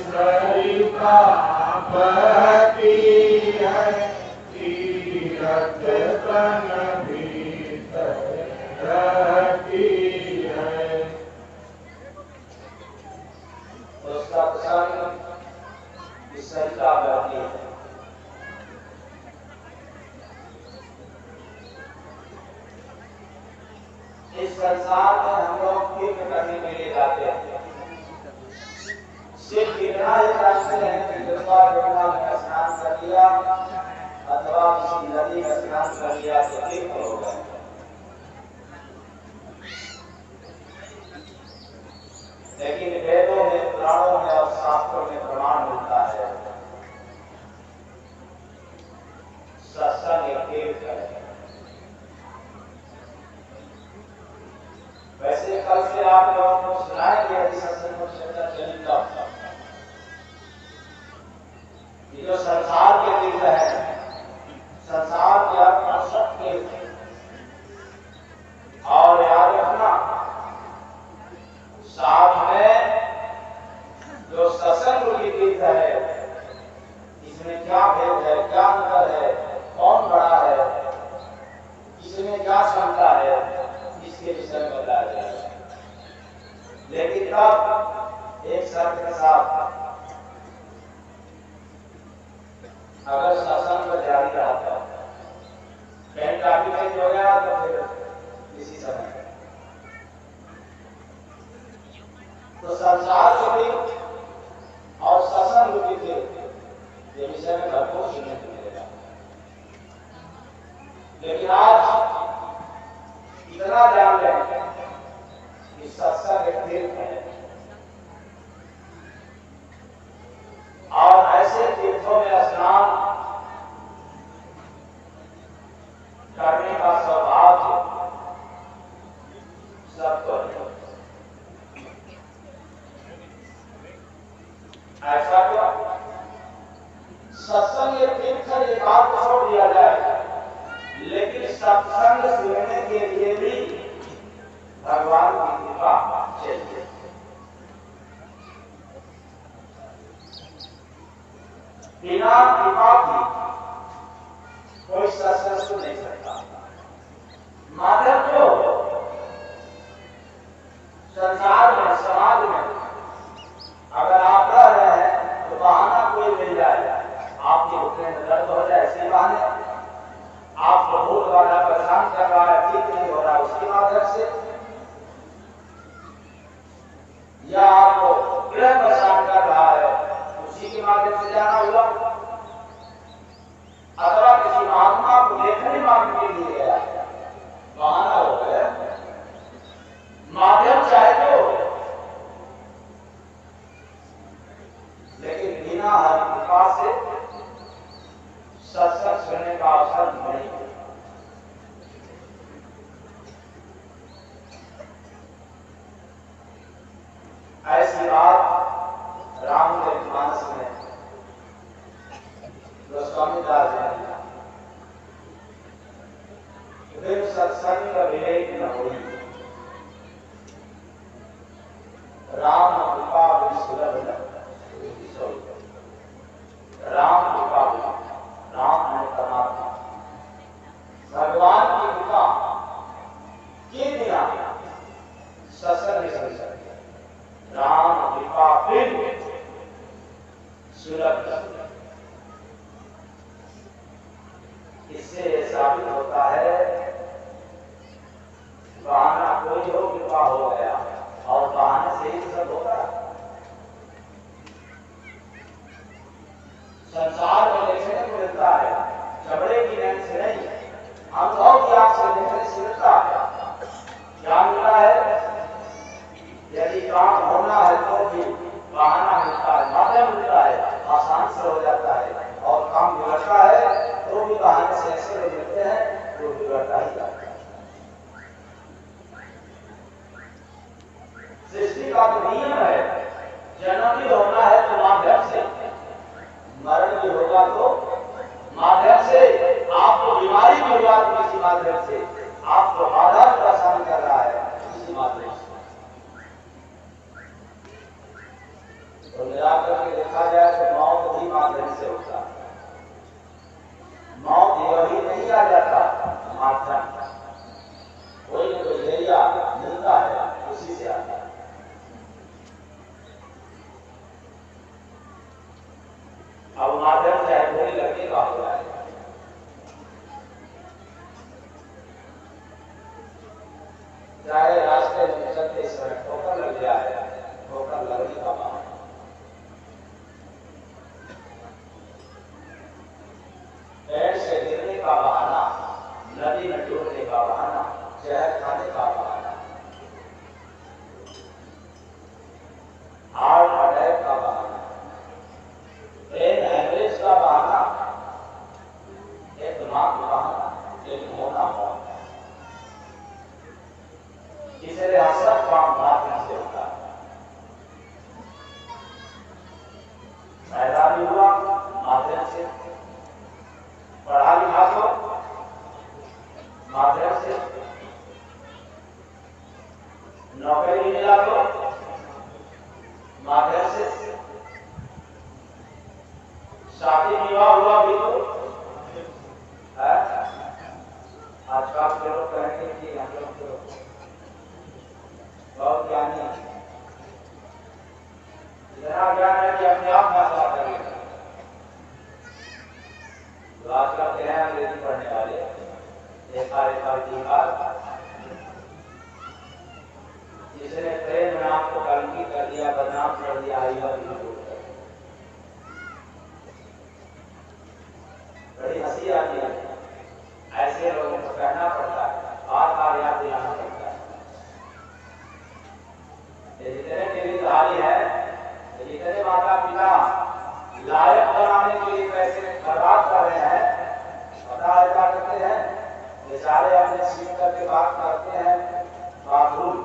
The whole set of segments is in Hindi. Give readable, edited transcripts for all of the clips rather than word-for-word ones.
सरिता बहती है तीरथ इस संसार में हम लोग तीर्थ करने के लिए जाते हैं। सिर्फ इतना ही जानते हैं कि गंगा यमुना में स्नान कर लिया अथवा किसी नदी में स्नान कर लिया तो तीर्थ हो गए। लेकिन वेदों में, पुराणों में और शास्त्रों में प्रमाण मिलता है सत्संग एक तीर्थ है। वैसे कल से आप लोगों को सुनाएंगे यदि सत्संग को चर्चा चली तब ये जो संसार के तीर्थ है, संसार के अर्थ सत्य और याद रखना साथ में जो सत्संग की तीर्थ है इसमें क्या भेद है, क्या अंतर है, कौन बड़ा है, इसमें क्या क्षमता है, इसके विषय में बताया जाएगा। लेकिन तब एक शर्त के साथ, अगर सत्संग जारी रहा था, कहीं काफी चेंज हो गया तो फिर इसी समय तो संसार के और सत्संग के ये विषय में भरपूर सुनने को मिलेगा। लेकिन आज इतना जान लें कि सत्संग एक तीर्थ है और ऐसे तीर्थों में स्नान करने का सौभाग्य सबको है। ऐसा क्यों? सत्संग एक तीर्थ है, ये बात छोड़ दिया जाए, लेकिन सत्संग सुनने के लिए भी भगवान की कृपा चाहिए। बिना कृपा की कोई सत्संग सुन नहीं सकता। माध्यम जो संसार में, समाज में अगर आप रह रहे हैं तो बहाना कोई मिल जाए, आपके घुटने में दर्द हो जाए ऐसे बहाने, आपको भूख वाला परेशान कर रहा है, ठीक नहीं हो रहा उसके माध्यम से, या आपको ग्रह परेशान कर रहा है उसी के माध्यम से जाना हुआ, अथवा किसी महात्मा को देखने मार्ग के लिए गया, बहाना हो गया। माध्यम चाहे तो, लेकिन बिना हर कृपा से सत्संग सुनने का अवसर नहीं है। ऐसी बात रामचरितमानस में गोस्वामी दास ने लिखा, फिर सत्संग का विवेक न होई, राम कृपा सुलभ न राम कृपा, राम है परमात्मा, भगवान की कृपा के बिना सत्संग नहीं कर सकते। राम कृपा फिर सुलभ। इससे साबित होता है बहाना कोई हो, कृपा हो गया, और बहाने से ही सब होगा। संसार में देखने को मिलता है, चमड़े की नैन से नहीं, अनुभव की आंख से देखने से मिलता है। क्या मिलता है? यदि काम होना है तो भी बहाना मिलता है, माध्यम मिलता है, आसान से हो जाता है, और काम बिगड़ता है तो भी बहाने से ऐसे लोग मिलते हैं जो बिगड़ता ही जाता है। सृष्टि का तो नियम है, जन्म भी होना है तो माध्यम से, मरण भी होगा तो माध्यम से, आपको बीमारी भी हुआ तो किसी माध्यम से, आपको बाधा का सामना कर रहा है किसी माध्यम से। तो मिलाकर के देखा जाए तो मौत भी माध्यम से होता है। मौत यही नहीं आ जाता, अब माध्यम चाहे पूरी लड़के का हो जाए, चाहे रास्ते में चलते समय ठोकर लग जाए, ठोकर लगने का बहाना, पेड़ से गिरने का बहाना, नदी में डूबने का बहाना, जहर खाने का बहाना, हार्ट अटैक का बहाना, ब्रेन हेमरेज का बहाना, एक दिमाग का बहाना, एक होना बहाना। इसलिए सब काम माध्यम से होता है। पैदा भी हुआ माध्यम से, पढ़ा लिखा तो माध्यम से, नौकरी मिला तो माध्यम से, शादी विवाह हुआ भी तो है। आजकल के लोग कहेंगे कि हम लोग तो बहुत ज्ञानी, इतना ज्ञान है कि अपने आप फैसला कर लेते हैं। तो आजकल के हैं अंग्रेजी पढ़ने वाले, एक जिसने प्रेम में आपको कलंकित कर दिया, बदनाम कर दिया, बड़ी हंसी आती है। ऐसे लोगों को कहना पड़ता है, बार बार याद दिलाना पड़ता है। जितने देवीधारी है, जितने माता पिता लायक बनाने के लिए पैसे बर्बाद कर रहे हैं, पता है क्या करते हैं? बेचारे अपने सीट करके बात करते हैं बाथरूम,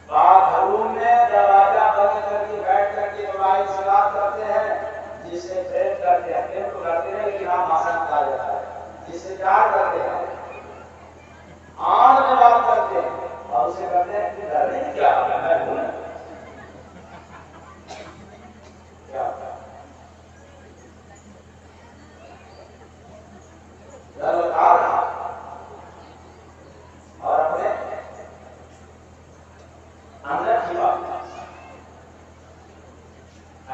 बाथरूम में दरवाजा बंद करके बैठ करके मोबाइल से बात करते हैं, जिससे प्रेम करते हैं। प्रेम तो करते हैं लेकिन आप भाषण कहा जाता है, जिससे प्यार करते हैं, आन में बात करते हैं और उसे कहते हैं कि डरने की क्या है, मैं हूं ना, क्या डर लगा रहा और अपने अंदर की बात।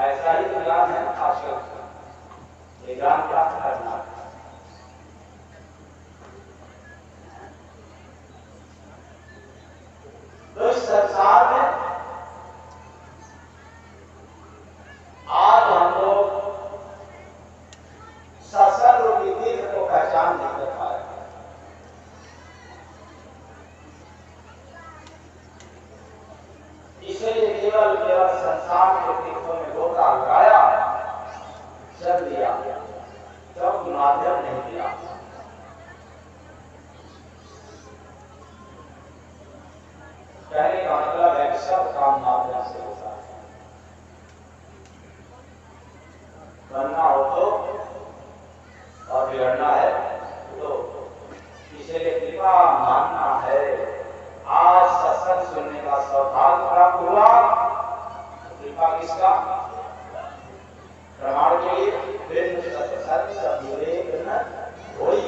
ऐसा ही ज्ञान है आजकल, ये ज्ञान प्राप्त करना। तो इस संसार में आज हम लोग सत्संग की दीर्घ को पहचान नहीं कर पा रहे। इसलिए केवल संसार के तीर्थों में गोता लगाया, चल दिया, तब माध्यम नहीं दिया। कहने का मतलब है कि सब काम माध्यम से होता है। बनना हो तो और बिगड़ना है तो, इसलिए कृपा मानना है। आज सत्संग सुनने का सौभाग्य प्राप्त हुआ, कृपा किसका? प्रमाण के लिए सत्संग विवेक न होई,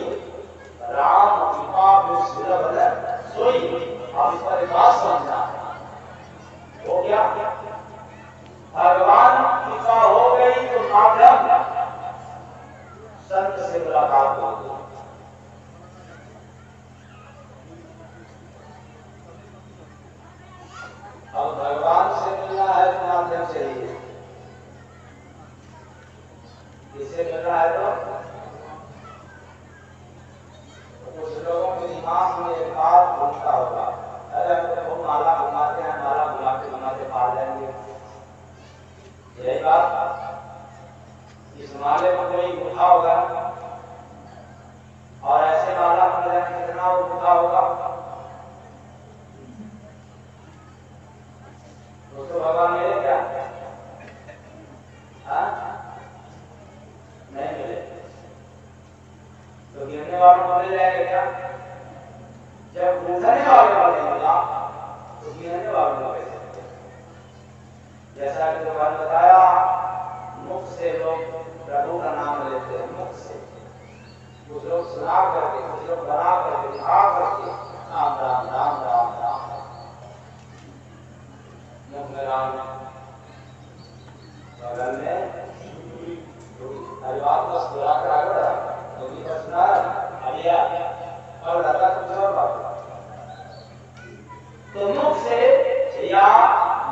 राम कृपा सुलभ न सोई। आप इस पर बात समझना है। हो गया, भगवान कृपा हो गई तो माध्यम संत से मुलाकात हो गई। अब भगवान से मिलना है तो माध्यम से ही, किसे मिलना है तो कुछ लोगों के दिमाग में एक बात घूमता होगा, अरे हम तो माला घुमाते हैं, माला घुमाते घुमाते पा जाएंगे। यही बात, इस माले में कोई गुफा होगा और ऐसे माला बन जाए कितना वो गुफा होगा, तो भगवान मिले क्या? नहीं मिले। तो गिरने वालों को मिल जाएगा क्या? जब उठने वाले मिला तो गिरने वालों को कैसे? जैसा कि भगवान बताया, मुख से लोग प्रभु का नाम लेते हैं, मुख से। कुछ लोग सुना करके, कुछ लोग बना करके, खा करके, राम राम राम राम राम, मुख में राम, बगल में परिवार बस बुला करा गया तो भी बस ना अलिया और लगा कुछ और बात तो मुख से या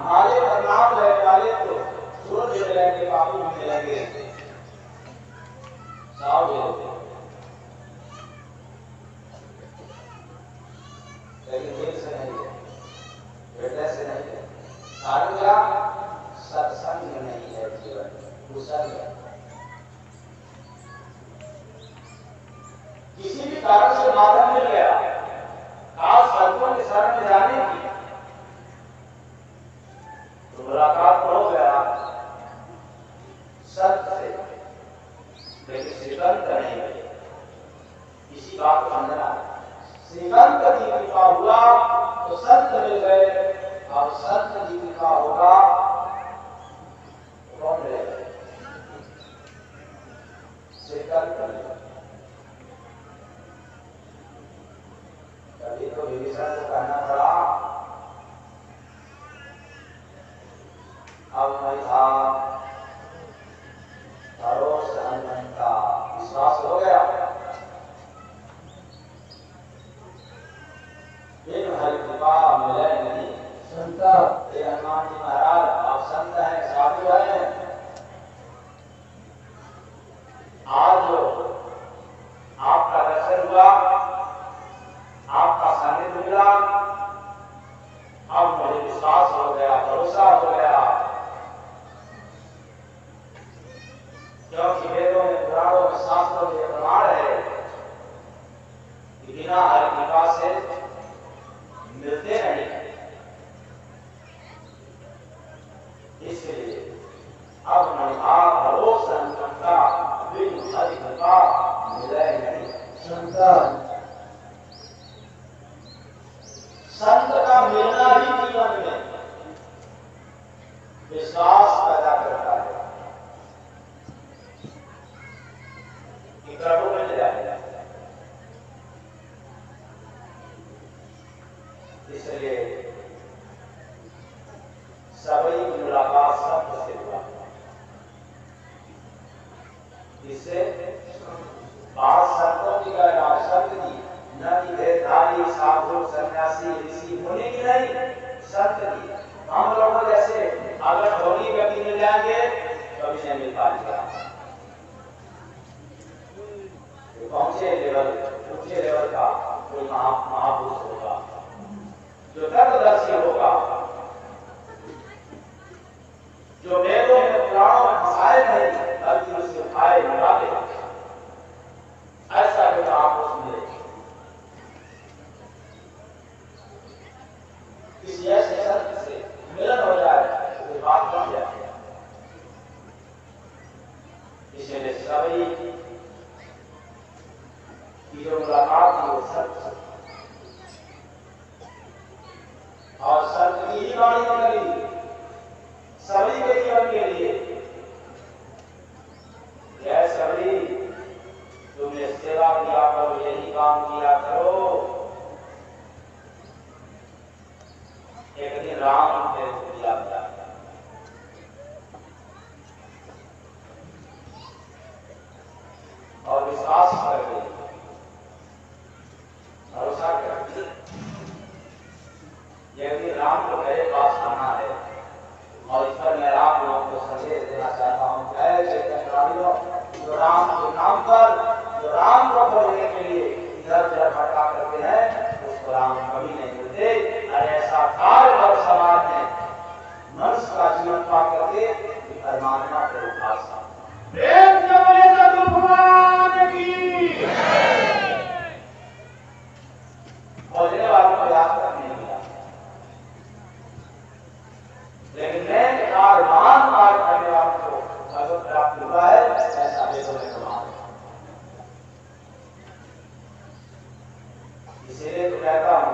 माले पर नाम रहने वाले तो सूरज मिलेंगे बाबू मिलेंगे साव मिलेंगे लेकिन दिल से नहीं है हृदय से नहीं है कारण क्या सत्संग नहीं है जीवन कुशल है किसी भी कारण से माध्यम मिल गया खास सत्संग के शरण में जाने की तो मुलाकात हो गया सत्य से लेकिन श्रीगंध नहीं मिले इसी बात को समझना श्रीगंध की कृपा हुआ तो संत मिल गए और संत की कृपा होगा तो कौन मिलेगा श्रीगंध मिलेगा कभी तो विभीषण को कहना पड़ा अब मैं था भरोसा हनुमंता विश्वास हो गया बिन हरि कृपा मिले नहीं संत ये हनुमान जी महाराज आप संत हैं साधु हैं आज आपका दर्शन हुआ आपका सानिध्य मिला अब मुझे विश्वास हो गया भरोसा हो गया क्योंकि वेदों में पुराणों में शास्त्रों में प्रमाण है कि बिना हरि कृपा से मिलते नहीं इसलिए अब महा भरोसा का बिन हरि कृपा मिले नहीं संत का मिलना ही जीवन में विश्वास पैदा करता है कि प्रभु मिल जाएगा इसलिए सभी की मुलाकात संत से हुआ जिससे बात संतों की कहना संत की न कि वेदधारी साधु सन्यासी ऋषि मुनि की नहीं संत की हम लोगों जैसे अगर धोनी व्यक्ति मिल जाएंगे कभी नहीं मिल पाएगा पहुंचे लेवल ऊंचे लेवल का कोई महापुरुष होगा जो तत्वदर्शी होगा जो वेदों में पुराणों में फंसाए नहीं बल्कि उससे उठाए निकाले ऐसा जो महापुरुष मिले किसी ऐसे संत से मिलन हो जाए तो बात बन जाए इसलिए सभी की जो मुलाकात है वो संत और संत की ही वाणी बनी सभी के जीवन के लिए यह सभी तुमने सेवा किया करो यही काम किया करो एक दिन राम ने दिया और विश्वास करके भरोसा करके यदि राम को मेरे पास आना है और इस पर मैं आप लोगों को संदेश देना चाहता हूँ जो राम के नाम पर जो राम को खोलने के लिए इधर उधर भटका करते हैं उसको राम कभी नहीं मिलते और ऐसा कार्य और समाज में मनुष्य का जीवन पा करके परमात्मा के उपासना खोजने वालों को याद करने मिला लेकिन मैं मान करने वालों को भगवत प्राप्त हुआ है ऐसा वेदों में प्रमाण इसीलिए तो कहता हूं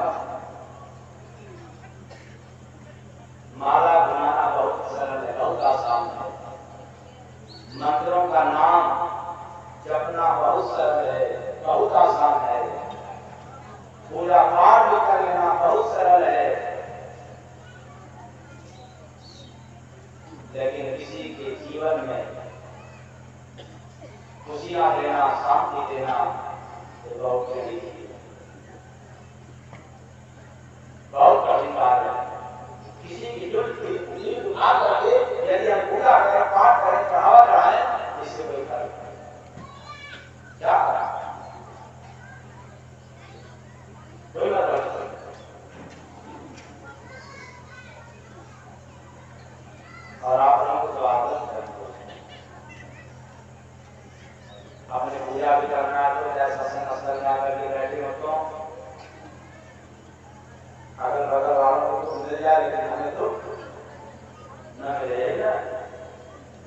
माला बनाना बहुत सरल है बहुत आसान है मंत्रों का नाम किसी के जीवन में खुशियां देना, शांति देना ये बहुत कठिन है, बहुत कठिन कार्य है। किसी की दिल दुखा करके यदि हम पूजा करें, पाठ करें, चढ़ावा चढ़ाएं, इससे कोई फर्क नहीं। क्या करा कोई मतलब नहीं। और आप लोगों को आदत करेंगे, अपने पूजा भी करना है तो जैसा सत्संग में आकर के बैठे हो तो अगल बगल वालों को मिल जाए, लेकिन हमें तो न मिलेगा।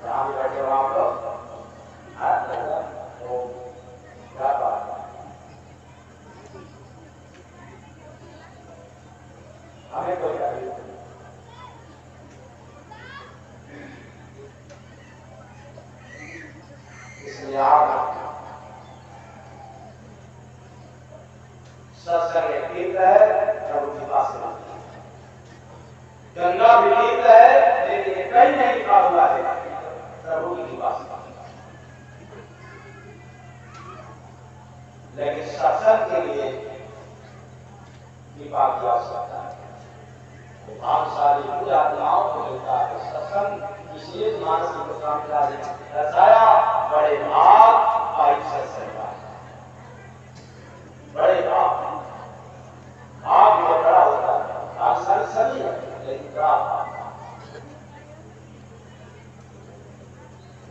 जहाँ भी बैठे हो आप लोग तो क्या बात है, हमें कोई चाहिए। इसलिए आप सत्संग एक तीर्थ है, प्रभु की पास गंगा भी तीर्थ है, लेकिन कहीं नहीं लिखा हुआ है प्रभु की कृपा से। लेकिन सत्संग के लिए कृपा की आवश्यकता है। भाग्यशाली पूजात्माओं को मिलता है सत्संग, इसलिए मानसिक प्रशांतता ने रचाया बड़े भाग पाई सत्संग का। बड़े भाग में बड़ा होता है, भाग सभी है लेकिन बड़ा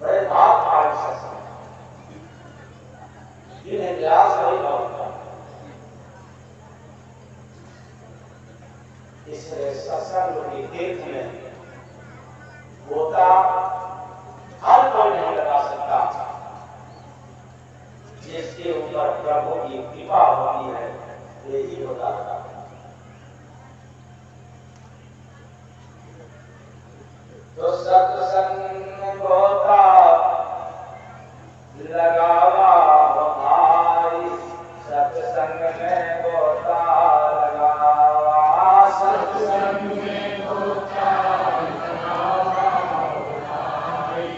बड़े भाग पाई सत्संग, जिन्हें प्रयास नहीं होता। इसलिए सत्संग की तीर्थ में होता हर कोई नहीं लगा सकता, जिसके ऊपर प्रभु की कृपा होती है ये ही होता है। तो सत्संग होता लगावा भाई, सत्संग में होता लगावा, सत्संग में होता लगावा भाई,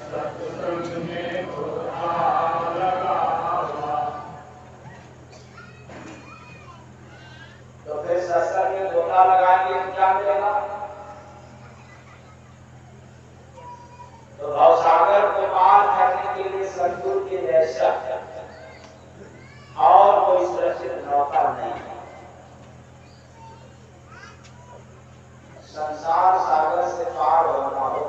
सत्संग में होता लगावा। तो फिर सत्संग में होता लगाएंगे तो क्या मिलेगा? तो भवसागर को पार करने के लिए सतगुरु के जैसा और कोई सुरक्षित नौका नहीं है। संसार सागर से पार होना हो,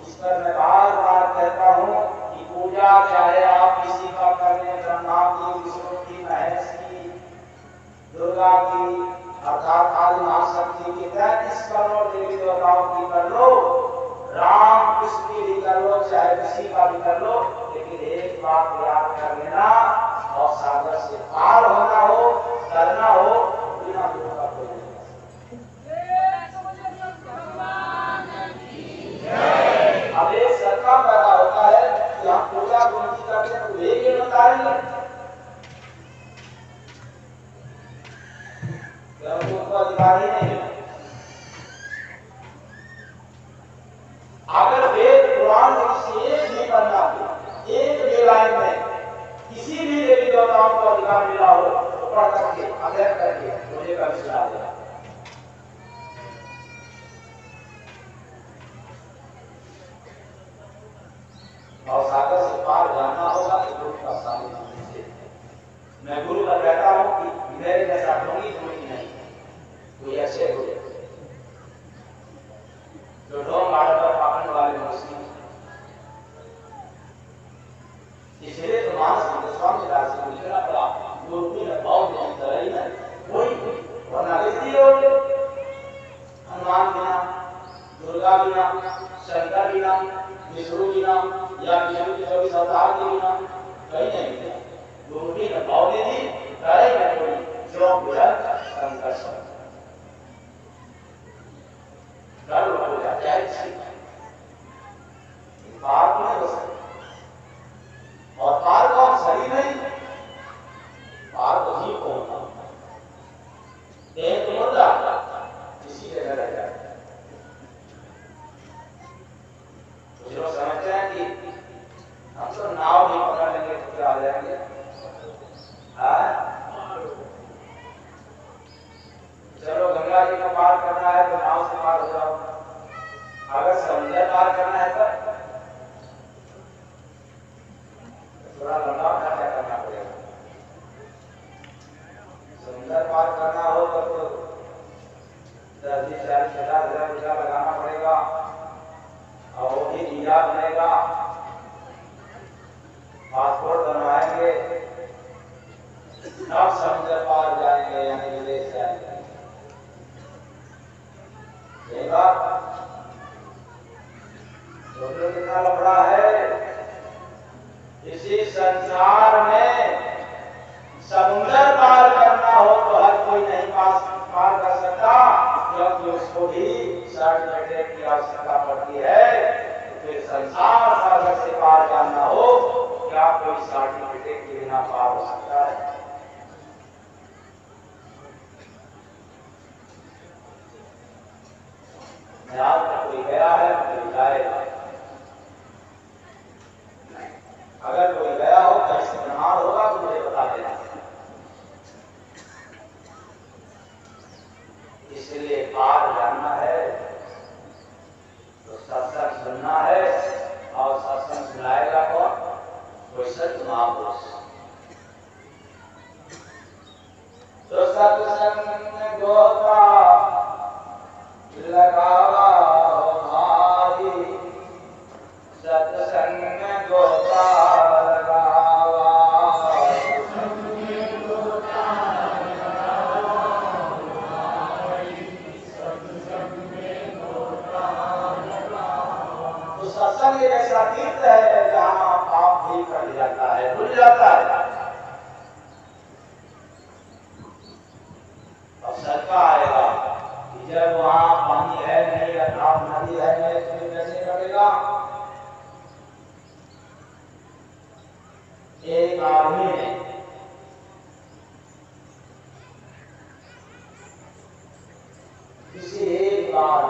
इस पर मैं बार बार कहता हूँ कि पूजा चाहे आप किसी का करने, ब्रह्मा की, विष्णु की, महेश की, दुर्गा की अर्थात आदि महाशक्ति की, 33 करोड़ देवी देवताओं की कर लो, राम कृष्ण की भी कर लो, चाहे किसी का भी कर लो, लेकिन एक बात याद कर लेना, और सागर से पार होना हो, करना हो, बिना गुरु का कोई नहीं। अब एक सत्ता पैदा होता है कि हम पूजा गुरु की करते हैं, तो ये बताएंगे क्योंकि उनको अधिकार ही नहीं है। अगर वेद पुराण से एक भी करना, एक भी लाइन में किसी भी देवी देवताओं को अधिकार मिला हो तो पढ़ करके अध्ययन करके मुझे कभी सुना देना। और सागर से पार जाना होगा तो गुरु का सानिध्य से। मैं गुरु का कहता हूँ कि मेरे जैसा ढोंगी नहीं, कोई अच्छे गुरु जो ढोंग आड़कर पाखंड वाले मुस्लिम। इसलिए तो मानस स्वामी दास को लिखना पड़ा, गुरु ने बहुत नहीं तरह ही है कोई वरना लिखती हो हनुमान बिना, दुर्गा बिना, शंकर बिना, विष्णु बिना या विष्णु के 24 अवतार के बिना कहीं नहीं मिला। गुरु ने भाव दे दी, करे मैं कोई जो बुझल संघर्ष कर्म हो जाता है, पार नहीं हो सकता। और पार कौन? सही नहीं, पार तो जीव को होता, देह तो मुर्दा इसी जगह रह जाता है। तो पासपोर्ट बनवाएंगे, तब समुद्र पार जाएंगे, यानी विदेश जाएंगे। ये बात तो कितना लफड़ा है। इसी संसार में समुद्र पार करना हो तो हर कोई नहीं पार कर सकता, क्योंकि उसको भी सर्टिफिकेट की आवश्यकता पड़ती है। तो फिर संसार सागर से पार जाना हो, क्या कोई सर्टिफिकेट के बिना पार हो सकता है? आज तक कोई गया है, कोई जाएगा। अगर कोई गया हो, कैसे बीमार होगा तो मुझे बता देना। इसलिए पार जानना है तो सत्संग सुनना है, और सत्संग सुनाएगा कौन? कोई सत्य महापुरुष। तो सत्संग गोता लगावा भाई, सत्संग गोता लगावा, तो सत्संग एक ऐसा तीर्थ है जहाँ पाप भी कट जाता है, भूल जाता है। अब सबका आएगा कि जब वहाँ पानी है नहीं, अर्थात नदी है नहीं, तो कैसे कटेगा? एक आदमी ने किसी एक बार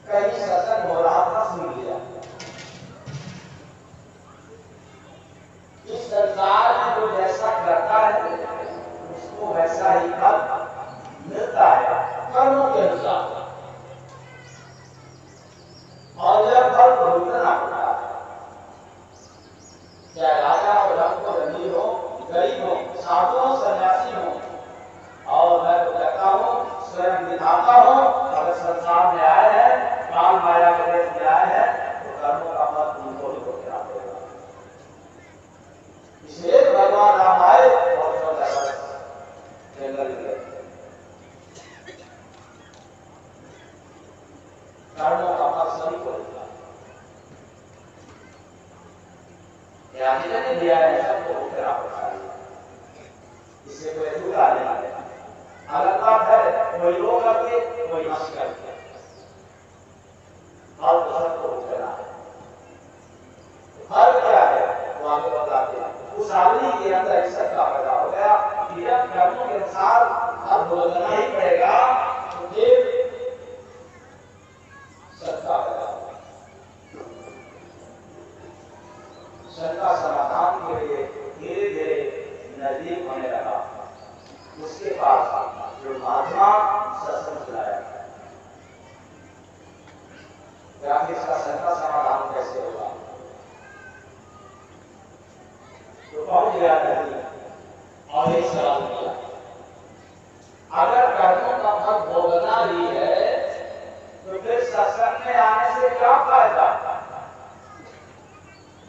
कहीं सत्संग हो रहा था, सुन लिया। इस संसार में जो जैसा करता है उसको वैसा ही फल मिलता है, कर्मों के अनुसार। और यह फल भुगतना पड़ता है, चाहे राजा हो, रंग हो, अमीर हो, गरीब हो, साधु हो, सन्यासी हो। और मैं तो कहता हूँ स्वयं विधाता हो, अगर संसार में आए हैं, काल माया के देश में आए हैं, तो कर्मों का फल उनको ही भुगतना पड़ेगा। इसलिए भगवान राम आए और जंगल में कर्मों का फल सभी को मिलता है, ने दिया है, सबको भुगतना पड़ता है। इससे कोई अधूरा नहीं है। अलग बात है, कोई रो करके, कोई हंस करके, फल तो सबको भुगतना है। फल क्या है वो आगे बताते हैं। उस आदमी के अंदर इस का पैदा हो गया कि जब कर्मों के अनुसार फल भुगतना ही पड़ेगा, तो फिर सबका पैदा होगा। सबका समाधान के लिए धीरे धीरे नजदीक होने लगा। उसके पास जो महात्मा सत्संग सुनाया, इसका सबका समाधान कैसे होगा? तो पहुंच गया नहीं और एक सवाल किया, अगर कर्मों का फल भोगना ही है तो फिर सत्संग में आने से क्या फायदा?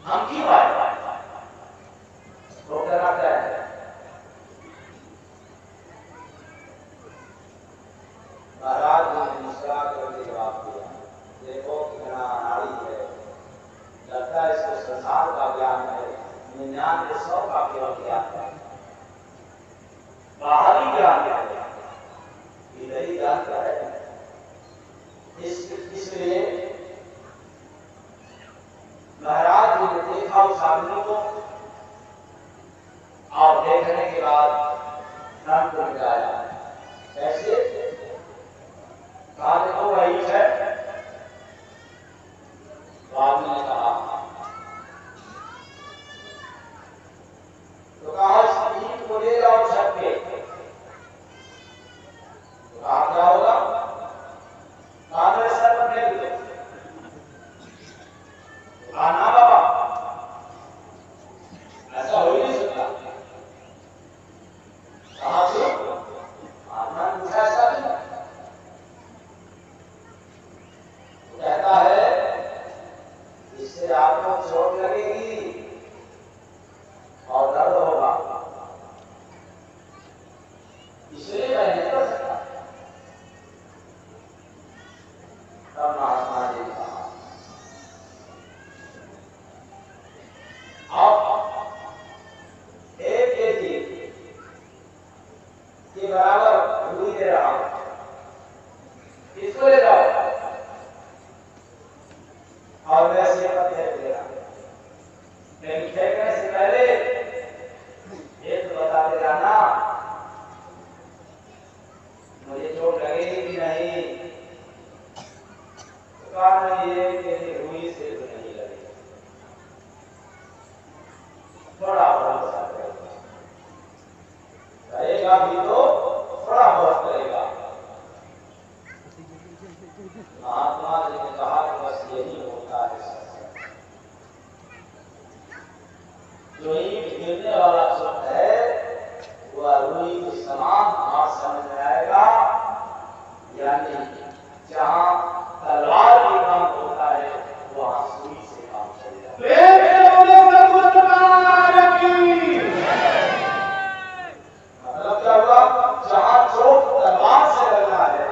हम क्यों आए? भोगना क्या है? महाराज ने मुस्कुरा करके जवाब दिया, देखो कितना अनाड़ी है, लगता है इसको संसार का ज्ञान है, 99 का केवल ज्ञान है, बाहरी ज्ञान है, भीतरी ज्ञान का है। इसलिए महाराज जी ने देखा उस आदमी को, और देखने के बाद नाम को मिटाया। कैसे? कहा देखो वही है। तो आदमी ने कहा, तो कहा इस ईंट को ले जाओ छत पे। तो कहा क्या होगा? कहा मेरे सर पर फेंक दो। कहा ना बाबा, ऐसा हो ही नहीं सकता। कहा क्यों? आत्मा ने पूछा ऐसा क्यों? कहता है और वैसे फेंक देना, लेकिन फेंकने से पहले ये तो बता दे जाना मुझे चोट लगेगी कि नहीं। तो कारण ये कि रुई से तो नहीं लगेगी, थोड़ा भरोसा करेगा भी तो थोड़ा बहुत करेगा। महात्मा जी ने कहा कि बस यही होता है सत्संग। जो ईंट गिरने वाला शब्द है वह रुई के समान बात समझ में आएगा, यानी जहां तलवार के काम होता है वहां सुई से काम चलेगा। मतलब क्या हुआ, जहां चोट तलवार से लगना है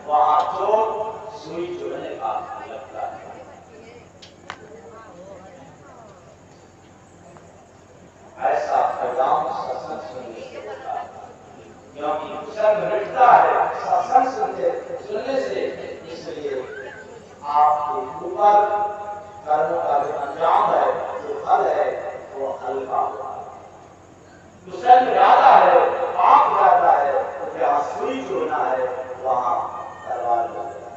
वहां चोट सुई जुड़ने का लगता है। ऐसा परिणाम सत्संग सुनने से होता है, क्योंकि कुशल मिटता है सत्संग सुनने से। इसलिए आपके ऊपर कर्मों का जो अंजाम है, जो फल है, वो हल्का होगा। कुशल ज्यादा है, पाप ज्यादा है, तो जहां सुई जोड़ना है वहां तलवार लगेगा।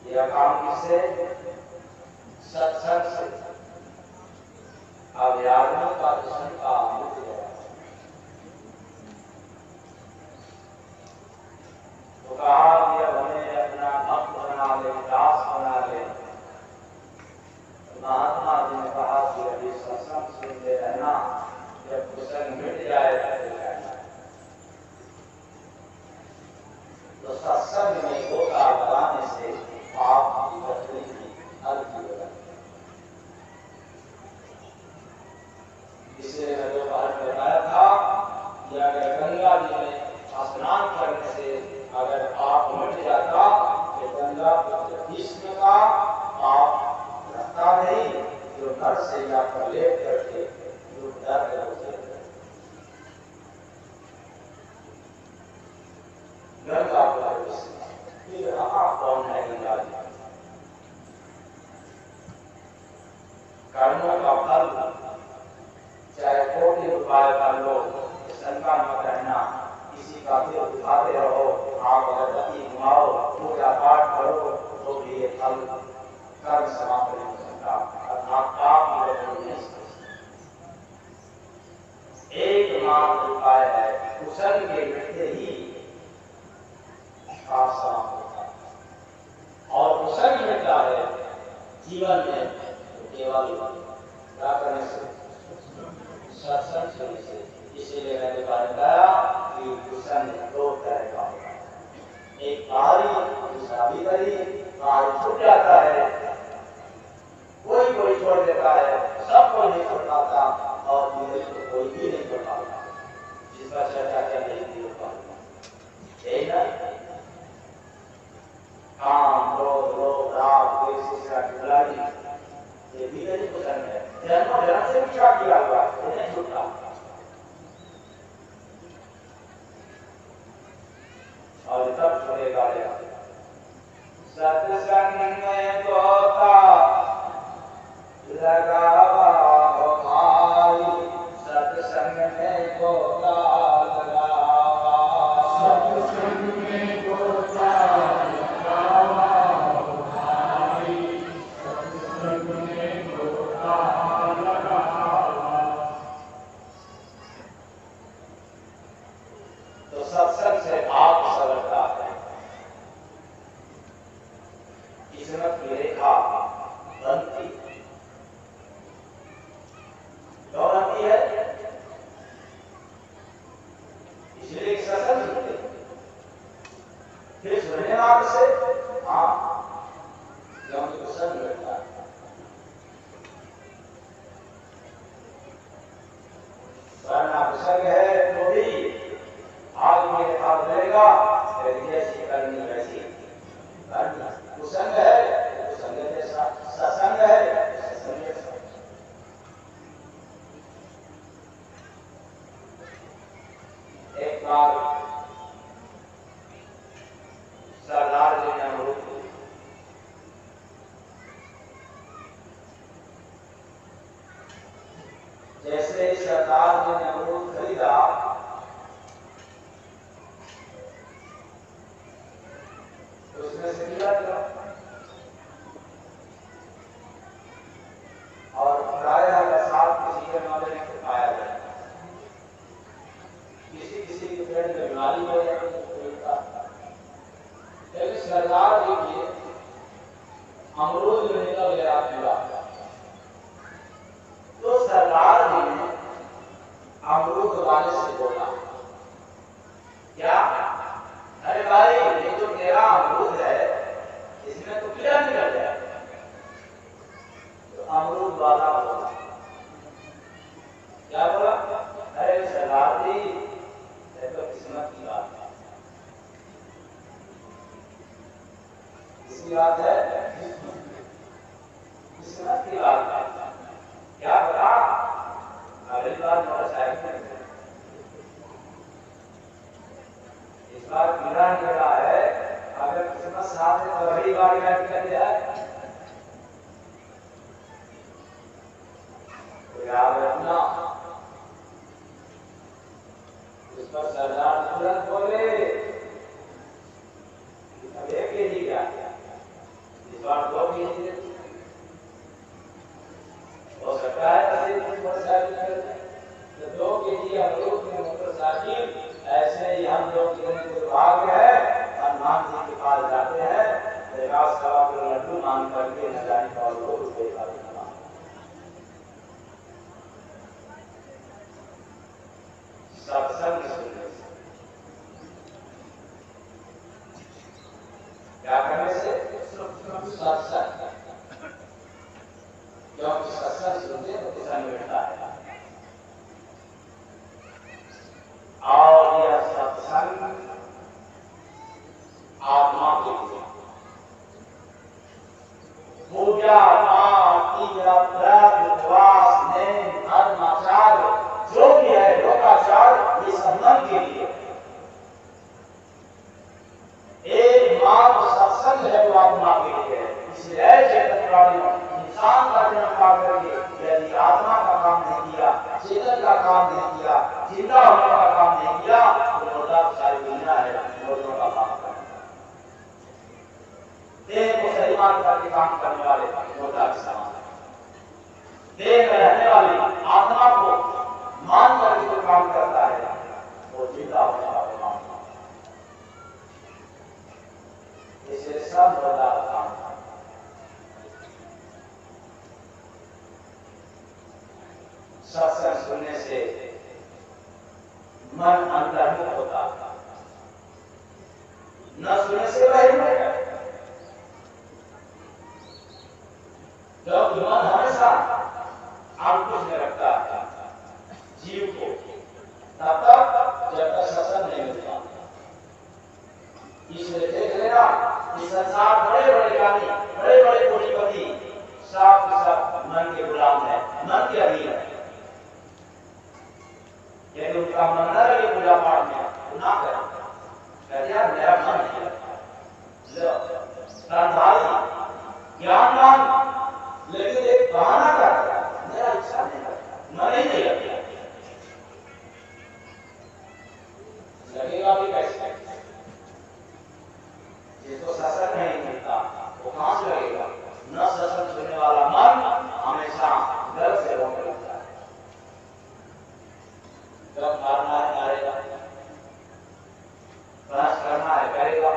यह काम किससे? सत्संग से। अव्यारों का दुश्मन का मुक्त है। तो कहा कि अब हमें अपना भक्त बना ले, दास बना ले। महात्मा जी ने कहा कि अभी सत्संग सुनते रहना, जब कुशल मिट जाए तो रहना। तो सत्संग में गोता लगाने से पाप की तकलीफ हल्की हो जाती है। इसलिए मैं दोपहर में बताया था कि अगर गंगा जी में स्नान करने से अगर पाप मिट जाता तो गंगा भीष्म का पाप रहता नहीं, जो घर से या पर लेट करके जो दर्द होते गंगा फिर आप कौन है गंगा जी? कर्मों का फल चाहे कोटि उपाय कर लो, शंका न करना। किसी का दिल उठाते रहो, आप अगरबत्ती घुमाओ, पूजा पाठ करो, तो भी ये फल कर्म समाप्त नहीं हो सकता, अर्थात पाप की वजह नहीं हो सकता। एकमात्र उपाय है कुशल के मिटते ही पाप समाप्त होता है। और कुशल मिटता है जीवन में तो केवल क्या करने से? सत्संग सुनने से। इसीलिए मैंने बताया कि कुशल दो तरह का होता है, एक बाहरी दूसरा भीतरी। बाहर छूट जाता है, कोई कोई छोड़ देता है, सब कोई नहीं छोड़ पाता, और भीतरी तो कोई भी नहीं छोड़ पाता, जिसका चर्चा चल रही थी यही ना। काम, क्रोध, लोभ, राग, द्वेष, ईर्ष्या की बुराई, ये भीतरी कुशल है। जन्म जन्म से पीछा किया हुआ है, नहीं छूटता। और तब छोड़ेगा सत्संग में गोता लगावा हो भाई, सत्संग में गोता लगावा, सत्संग में गोता लगावा हो भाई, सत्संग में गोता लगावा। तो सत्संग से आप सवरता है, किस्मत की रेखा बनती दौड़ती है। इसलिए सत्संग सुनते, फिर सुनने वाले से हाँ क्योंकि कुशल मिलता है। वरना कुशल है तो भी आज मेरे हाथ मिलेगा, जैसी करनी वैसी करना। कुसंग है तो कुसंग जैसा, सत्संग है तो सत्संग जैसा। एक बार उसमें से मिला दिया। और प्रायः बरसात किसी के मामले में पाया जाए, किसी के पेड़ में बीमारी हो जाती है। लेकिन सरदार देखिए अमरूद में निकल गया पूरा, तो सरदार जी ने अमरूद वाले से बोला, क्या अरे भाई ये जो तेरा अमरूद है इसमें तो कीड़ा निकल गया। तो अमरूद वाला बोला, क्या बोला, अरे सरदार जी ये तो किस्मत की बात है। किसकी बात है? किस्मत की बात है। क्या पता अगली बार मोटरसाइकिल में इस बार कीड़ा निकला है, अगर किस्मत साथ है तो अगली बार क्या निकल जाए तो याद रखना। इस पर सरदार तुरंत बोले, अब एक केजी क्या, इस बार 2 केजी हो सकता है मोटरसाइकिल तो 2 केजी अमरूद में मोटरसाइकिल। ऐसे ही हम लोग जो भाग है हनुमान जी के पास जाते हैं, 50 किलो लड्डू मांग करके न जाने का लोग रुपये का सत्संग सुनने से, क्या करने से? सत्संग। क्योंकि सत्संग सुनते तो किसान मिलता है। और यह सत्संग आत्मा के लिए पूजा पाठ उपवास धर्माचार जो भी है लोकाचार, ये सब मन के लिए। एकमात्र सत्संग है वो आत्मा के लिए है। इसलिए चेतन प्राणियों, इंसान का जन्म पा करके यदि आत्मा का काम नहीं किया, चेतन का काम नहीं किया, जिंदा होने का काम नहीं किया, तो मुर्दा सारी दुनिया है, मुर्दों का काम करना। देह को सही मान करके काम करने वाले मुर्दा के समान, देह में रहने वाली आत्मा को मान करके जो काम करता है वो जिंदा होने वाला काम। इसलिए सब मुर्दा का काम। सत्संग सुनने से मन अंतर्मुख होता, न सुनने से बहिर्मुख है। जब मन हमेशा अंकुश में रखता है जीव को, तब तक जब तक सत्संग नहीं मिलता। इसलिए देख लेना कि संसार बड़े बड़े ज्ञानी, बड़े बड़े कोटिपति सब मन के गुलाम है, मन के अधीन है। यदि उनका मन न लगे पूजा पाठ में तो ना करें, कहते यार मेरा मन नहीं लगता। ज्ञानवान लेकिन एक बहाना करता है, मेरा इच्छा नहीं करता, मन ही नहीं लगता। लगेगा भी कैसे? जिसको सत्संग नहीं मिलता वो कहां से लगेगा? न सत्संग सुनने वाला मन हमेशा गर्व से रोने लगता है। जब मारना है मारेगा, बहस करना है करेगा,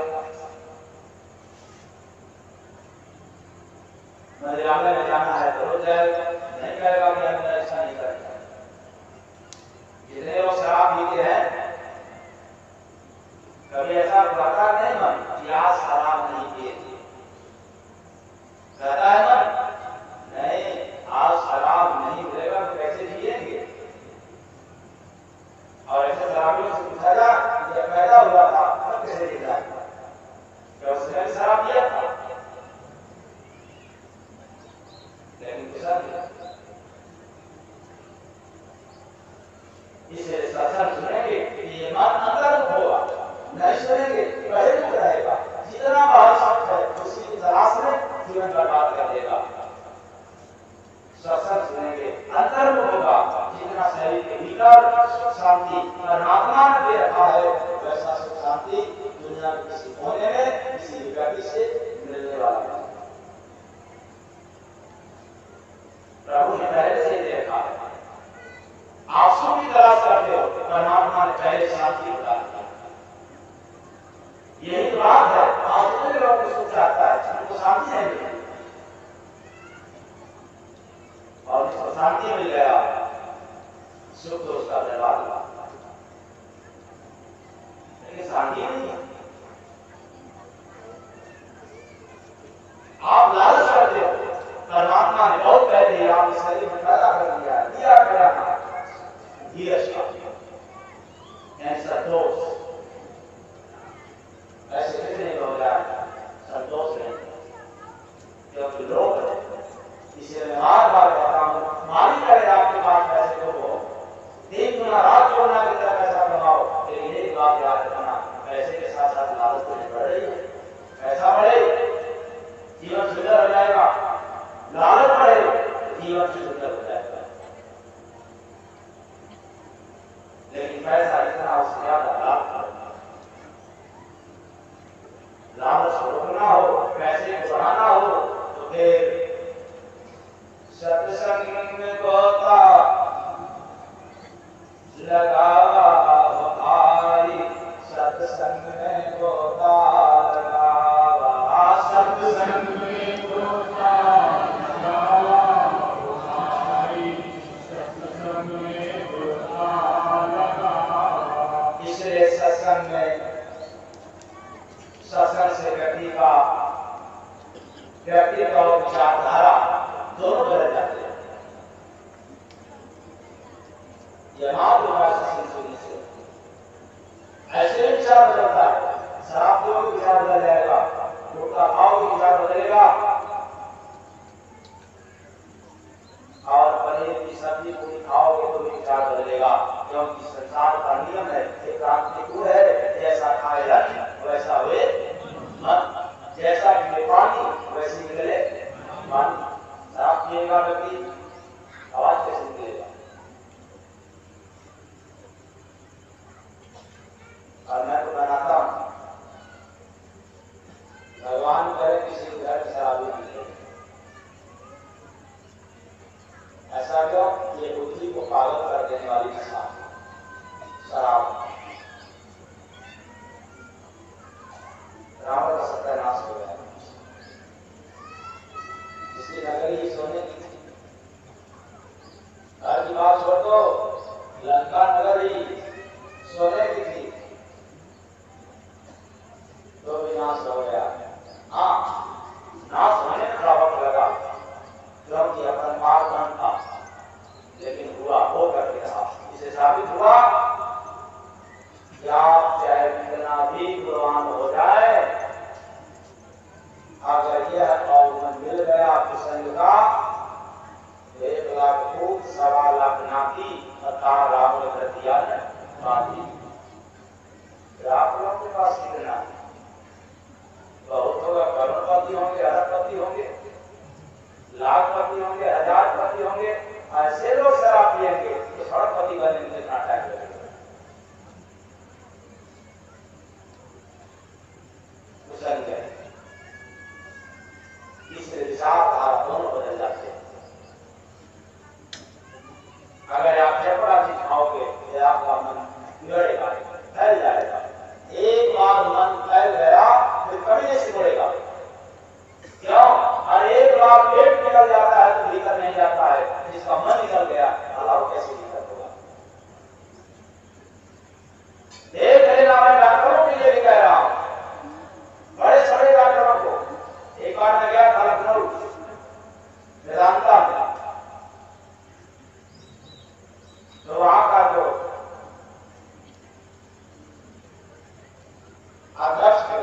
मंदिरालय में जाना है तो रोज जाएगा, नहीं कहेगा कि हम ऐसा नहीं करेगा। जितने लोग शराब पीते हैं कभी ऐसा कहता नहीं मन कि आज शराब नहीं पिए, कहता है मन नहीं आज शराब नहीं मिलेगा तो कैसे जिएंगे। और ऐसे शराबियों से पूछा जा जब पैदा हुआ था तब कैसे जीता, क्या उसने शराब पिया था? लेकिन पूछा नहीं। इसलिए सत्संग सुनेंगे ये मन अंतर्मुख होगा, नहीं सुनेंगे किसी व्यक्ति से मिलने वाला नहीं। प्रभु ने पहले से देखा है, आप सुख की तलाश करते हो, परमात्मा ने पहले शांति बता दी। यही तो बात है, आप दूसरे लोगों को सुख चाहता है, उनको शांति नहीं मिली, और उसको शांति मिल गया, सुख तो उसका बर्बाद हुआ, लेकिन शांति नहीं है। आप लालच करते हो, परमात्मा ने बहुत पहले ही आप शरीर में पैदा कर दिया करना धीरज का, संतोष। ऐसे कितने लोग संतोष नहीं, क्योंकि लोग इसे बार बार कहता हूं, मालिक करे आपके पास पैसे को हो, दिन गुना रात चौगुना की तरह पैसा कमाओ, लेकिन एक बात याद रखना, पैसे के साथ साथ लालच तो बढ़ रही है। पैसा बढ़े जीवन सुंदर हो जाएगा, लालच बढ़े जीवन सुंदर हो जाएगा, लेकिन पैसा इतना उससे ज्यादा लालच रोकना हो, पैसे को बढ़ाना हो, तो फिर सत्संग में गोता लगावा भाई, सत्संग में गोता लगावा, सत्संग में गोता लगावा भाई, सत्संग में गोता लगावा। इसलिए सत्संग में, सत्संग से व्यक्ति का और विचारधारा दोनों बदल जाते हैं। यह मात्र सत्संग सुनने से ऐसे विचार बदलता है, शराब पीने का विचार बदल जाएगा, गुटखा खाओ का विचार बदलेगा, और पनीर की सब्जी पूरी खाओगे तो भी विचार बदलेगा, क्योंकि संसार का नियम है, एक क्रांति है, जैसा खाए रख वैसा हुए मत, जैसा पिए पानी वैसे निकले पानी। शराब पिएगा व्यक्ति, आवाज कैसे निकलेगा? और मैं तो बनाता हूं, भगवान करे किसी घर में शराबी निकले, ऐसा क्यों? ये बुद्धि को पागल कर देने वाली नशा शराब, रावण का सत्यानाश हो गया। जिसकी नगरी सोने की थी, घर की बात छोड़ दो, लंका नगरी सोने की थी, तो विनाश हो गया। हाँ, नाश होने में थोड़ा वक्त लगा, क्योंकि अपन मारकांड था, लेकिन हुआ हो करके रहा। इसे साबित हुआ कि आप चाहे कितना भी गुणवान हो जाए, अगर यह अवगुण मिल गया प्रसंग का, 1 लाख फूट 1.25 लाख नाती तथा रावण कर दिया है बाती। आप लोगों के पास कितना बहुत होगा, करोड़पति होंगे, अरबपति होंगे, लाखपति होंगे, हजारपति होंगे, ऐसे लोग शराब पिएंगे तो सड़कपति बनने में कितना टाइम लगेगा? इससे विचारधारा दोनों बदल जाते हैं। अगर आप चपरासी खाओगे तो आपका मन बिगड़ेगा, फैल जाएगा। एक बार मन फैल गया फिर कभी नहीं सिकुड़ेगा। क्यों? और एक बार पेट निकल जाता है तो भीतर नहीं जाता है, जिसका मन निकल गया अलाव कैसे भीतर होगा? देख लेना, मैं डॉक्टरों के लिए भी कह रहा हूं, बड़े बड़े डॉक्टरों को। एक बार मैं गया था लखनऊ वेदांता में, तो वहां का जो अध्यक्ष थे,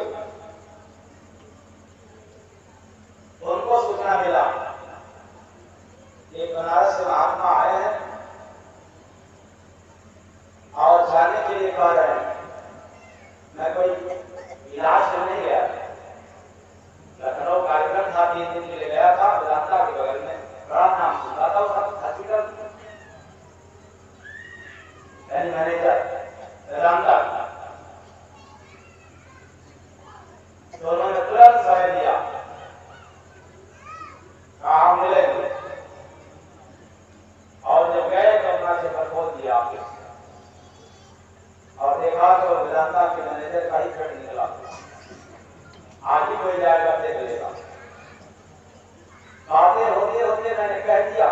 उनको सूचना मिला कि बनारस से महात्मा आए हैं और जाने के लिए कह रहे हैं। मैं कोई इलाज करने नहीं गया, लखनऊ कार्यक्रम था, 3 दिन के लिए गया था, वेदांता के बगल में, बड़ा नाम सुनता था उस हॉस्पिटल, मैनेजर वेदांता। तो उन्होंने आज ही कोई जाएगा देख लेगा। बातें होते होते मैंने कह दिया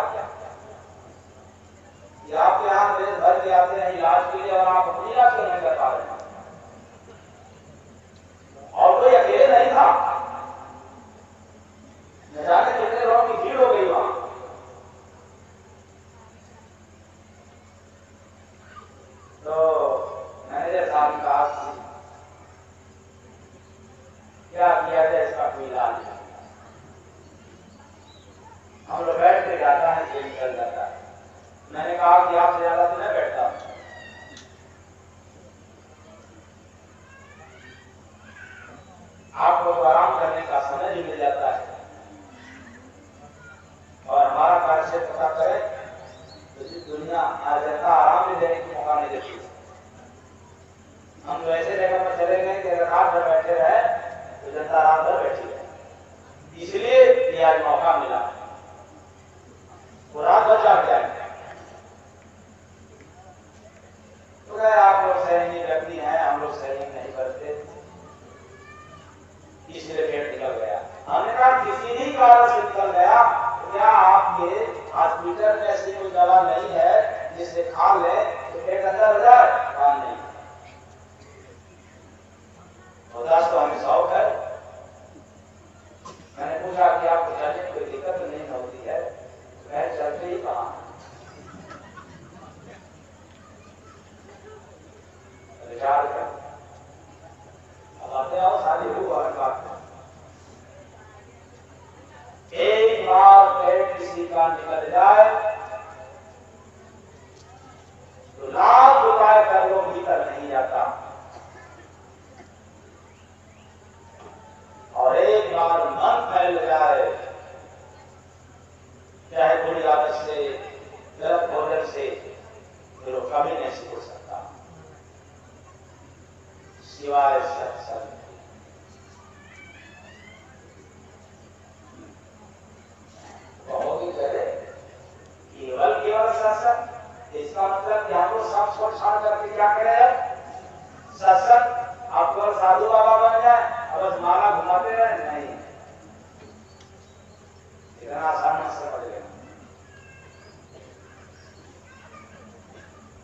कि आपके यहाँ देश भर के आते हैं इलाज के लिए और आप अपनी इलाज क्यों नहीं कर पा रहे हैं। और कोई अकेले नहीं था, न जाने कितने लोगों की भीड़ हो गई वहां। तो मैनेजर साहब ने कहा क्या किया जाए, इसका कोई इलाज नहीं। हम लोग बैठ के जाता है तो निकल जाता है। मैंने कहा कि आपसे ज्यादा तो नहीं बैठता, आपको तो आराम करने का समय भी मिल जाता है और हमारा कार्य से पता करे तो जिस दुनिया जनता आराम भी देने की मौका नहीं देती। हम तो ऐसे जगह पर चले गए कि अगर रात भर बैठे रहे तो जनता रात भर बैठी है, इसलिए ये आज मौका मिला, वो रात भर जाग जाएंगे। तो कहे आप लोग सैनिक व्यक्ति हैं, हम लोग सैनिक नहीं करते, इसलिए पेट निकल गया। हमने कहा किसी भी कारण से निकल गया, क्या आपके हॉस्पिटल में ऐसी कोई दवा नहीं है जिससे खा ले तो पेट अंदर हो जाए? कहा नहीं। उदास तो हमें शौक है। मैंने पूछा कि आपको चलने में कोई दिक्कत तो नहीं होती है? मैं चलते ही कहा विचार कर, अब आते आओ सारी लोग और बात। एक बार पेट किसी का निकल जाए तो लाख रुपए कर लो भीतर नहीं जाता, और एक बार मन फैल जाए चाहे बुरी आदत से, गलत भोजन से, फिर वो कभी नहीं सीख सकता सिवाय सत्संग। केवल केवल सत्संग, इसका मतलब कि हमको सब छोड़ छाड़ करके क्या करें? सत्संग। आप केवल साधु बाबा बन जाए और बस माला घुमाते रहे? नहीं, इतना आसान मत समझ लेना।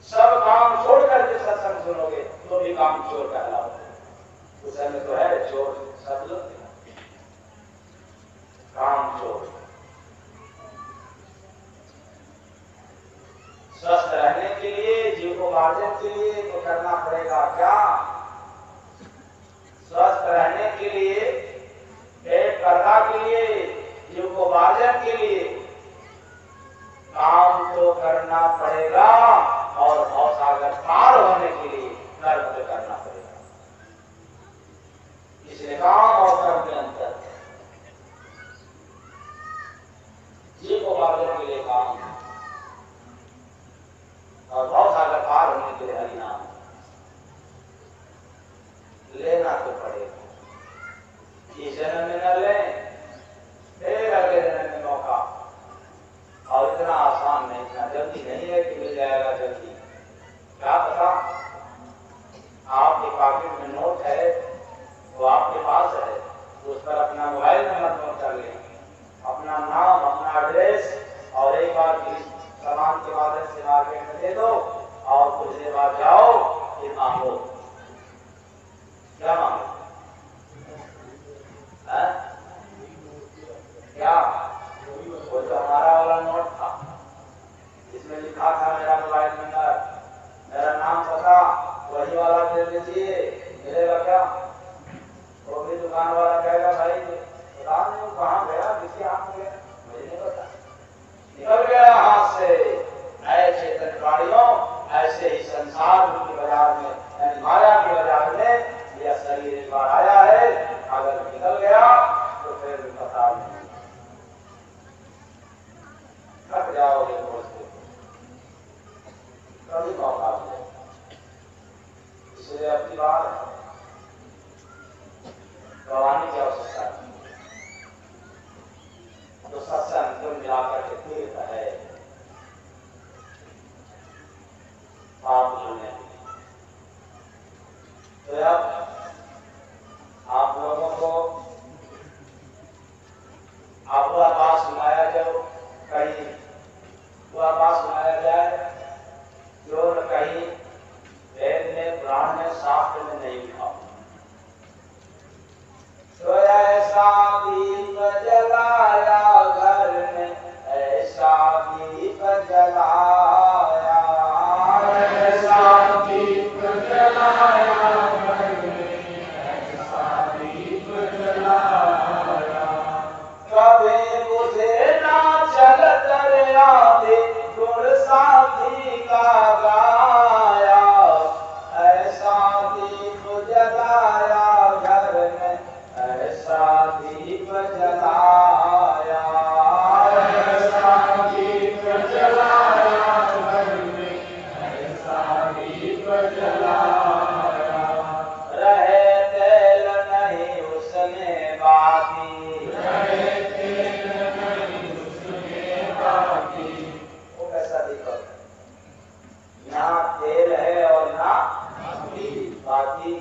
सब काम छोड़ करके सत्संग सुनोगे तो भी काम चोर कहलाओगे। उस समय तो है चोर सब लोग, काम चोर। स्वस्थ रहने के लिए, जीवोपार्जन के लिए तो करना पड़ेगा क्या? स्वस्थ रहने के लिए, पेट भरना के लिए, जीवोपार्जन के लिए काम तो करना पड़ेगा, और भवसागर पार होने के लिए कर्म तो करना पड़ेगा। इसलिए काम और कर्म के अंतर, जीवोपार्जन के लिए काम और भवसागर पार होने के लिए हरिनाम लेना तो पड़ेगा। इस जन्म में न लें, फिर अगले जन्म में मौका, और इतना आसान नहीं, इतना जल्दी नहीं है कि मिल जाएगा जल्दी। क्या पता आपके पॉकेट में नोट है, वो आपके पास है, तो उस पर अपना मोबाइल नंबर नोट कर लें, अपना नाम, अपना एड्रेस, और एक बार सामान के माध्यम से मार्केट में दे दो और कुछ देर बाद जाओ, फिर मांगो। क्या मांगो? क्या? वो जो हमारा वाला नोट था जिसमें लिखा था मेरा मोबाइल नंबर, मेरा नाम, पता, वही वाला दे दीजिए, मिलेगा क्या? वो भी दुकान वाला कहेगा भाई पता नहीं वो कहाँ गया, किसी हाथ में गया, मुझे नहीं पता, निकल गया हाथ से। ऐसे प्राणियों, ऐसे ही संसार की बाजार में, यानी माया की बाजार में यह शरीर एक बार आया है, अगर निकल गया तो फिर पता नहीं, थक जाओगे पहुंचते, कभी मौका मिले। इसलिए अपनी बात गवाने की आवश्यकता नहीं, तो सत्संग कुल मिलाकर के तीर्थ है पाप धुलने। तो अब आप लोगों को ऐसा दीप जलाया घर में, ऐसा दीप जलाया, ऐसा दीप जलाया घर में, ऐसा दीप जलाया। कभी बुझे ना चल दरिया दे, गुण साथी का गाया, ऐसा दीप जलाया घर में, ऐसा दीप जलाया, ऐसा दीप जलाया घर में, ऐसा दीप जलाया। रहे तेल नहीं उसमें बाकी, रहे तेल नहीं उसमें बाकी। वो कैसा दीपक, ना तेल है और ना बाकी,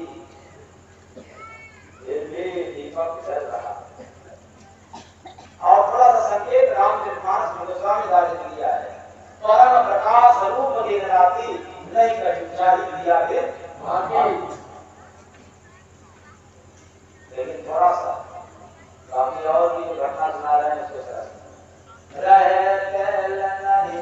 फिर भी दीपक जल रहा। और थोड़ा सा संकेत रामचरितमानस में गोस्वामी दास ने दिया है, परम प्रकाश रूप दिन राति, नहीं कटुचारी दिया के बाकी। लेकिन थोड़ा सा बाकी और भी घटना सुना रहे हैं उसको सर। रहे तेल नहीं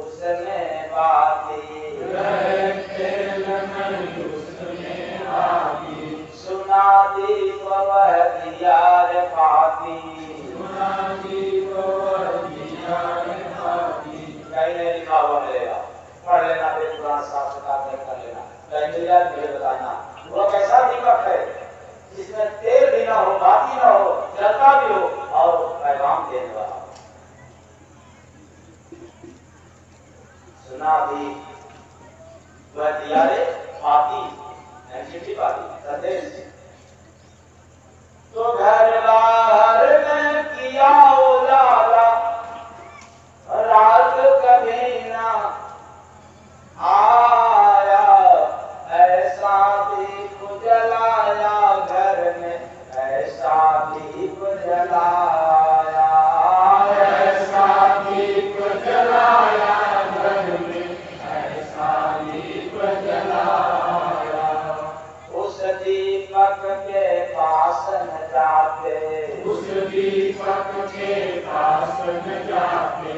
उसमें बाकी, रहे तेल नहीं उसमें बाकी। सुना दीप वह दिया रे पाती, सुना दीप वह दिया रे पाती। कहीं नहीं लिखा हुआ मिलेगा, पढ़ लेना, फिर पुराना साफ सुथरा कर लेना। कहीं मिल जाए मुझे बताना। वो कैसा दीपक है जिसमें तेल भी ना हो, बाती ना हो, जलता भी हो और पैगाम देने वाला। सुना भी वह दिया रे पाती, चिट्ठी पाती संदेश। तो घर बाहर में किया उजाला, रात कभी ना आया, ऐसा दीप जलाया घर में, ऐसा दीप जलाया, ऐसा दीप जलाया घर में, ऐसा दीप जलाया। उस दीपक के पास न जाते, उस दीपक के पास न जाते,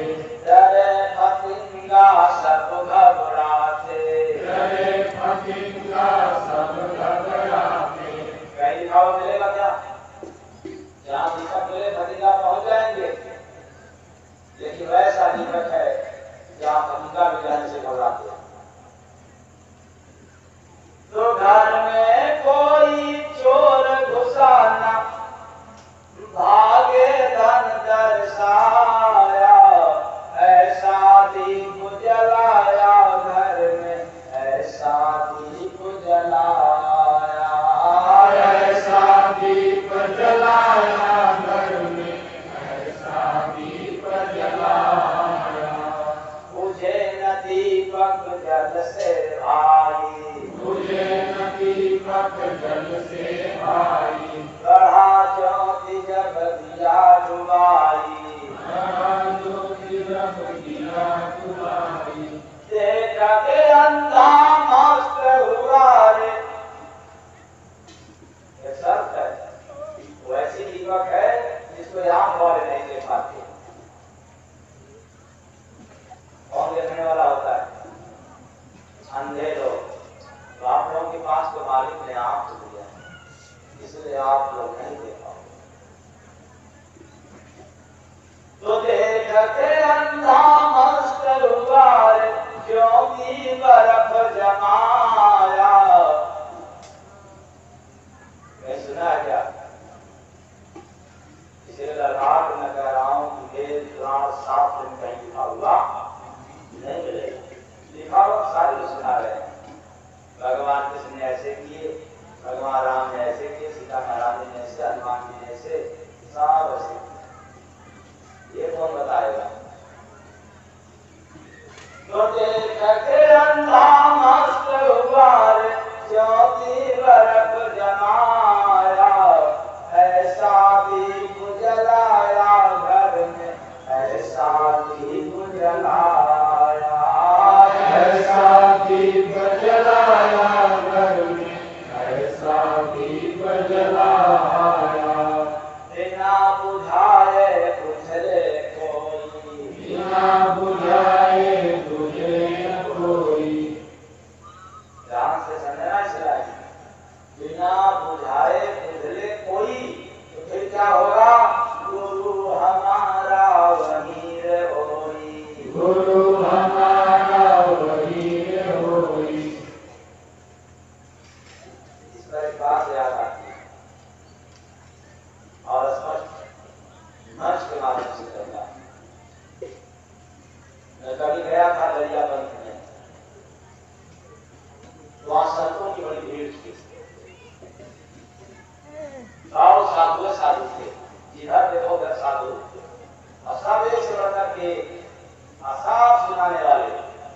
डरे फतिंगा सब घबराते, डरे फतिंगा सब घबराते। कहीं लिखा हुआ मिलेगा क्या? जहाँ दीपक मिले फतिंगा पहुंच जाएंगे, लेकिन वैसा दीपक है जहाँ फतिंगा भी जाने से घबराते हैं। तो घर में कोई चोर घुसा ना, भागे धन दर्शाया, ऐसा दीप जलाया घर में, ऐसा दीप जलाया, ऐसा दीप जलाया घर में, ऐसा दीप जलाया। मुझे न दीपक जल से भाई, मुझे न दीपक जल से भाई, बढ़ा ज्योति जब दिया डुबाई, बढ़ा ज्योति जब दिया डुबाई। देखा के अंधा मस्त हुआ रे, ये शर्त है। वैसी दीपक है जिसको यहाँ वाले नहीं देख पाते। कौन देखने वाला होता है? अंधे लोग। तो आप लोगों के पास तो मालिक ने आंख दिया, इसलिए आप लोग नहीं देख पाओगे। तो देख के अंधा मस्त हुआ रे, ज्योति बर्फ जमाया। मैं सुना क्या? इसलिए लड़ाक न कह रहा हूं कि वेद पुराण शास्त्र में कहीं लिखा हुआ नहीं मिलेगा। लिखा हुआ सारे लोग सुना रहे हैं। भगवान कृष्ण ने ऐसे किए, भगवान राम ने ऐसे किए, सीता महाराज ने ऐसे, हनुमान जी ने ऐसे, सब ऐसे। ये कौन बताएगा? तो देख के अंधा मस्त हुआ रे, ज्योति बर्फ जमाया, ऐसा दीप जलाया घर में, ऐसा दीप जलाया, ऐसा दीप जलाया घर में, ऐसा दीप जलाया। साधु थे, जिधर देखो उधर साधु, और सब एक से बढ़कर के असाफ सुनाने वाले,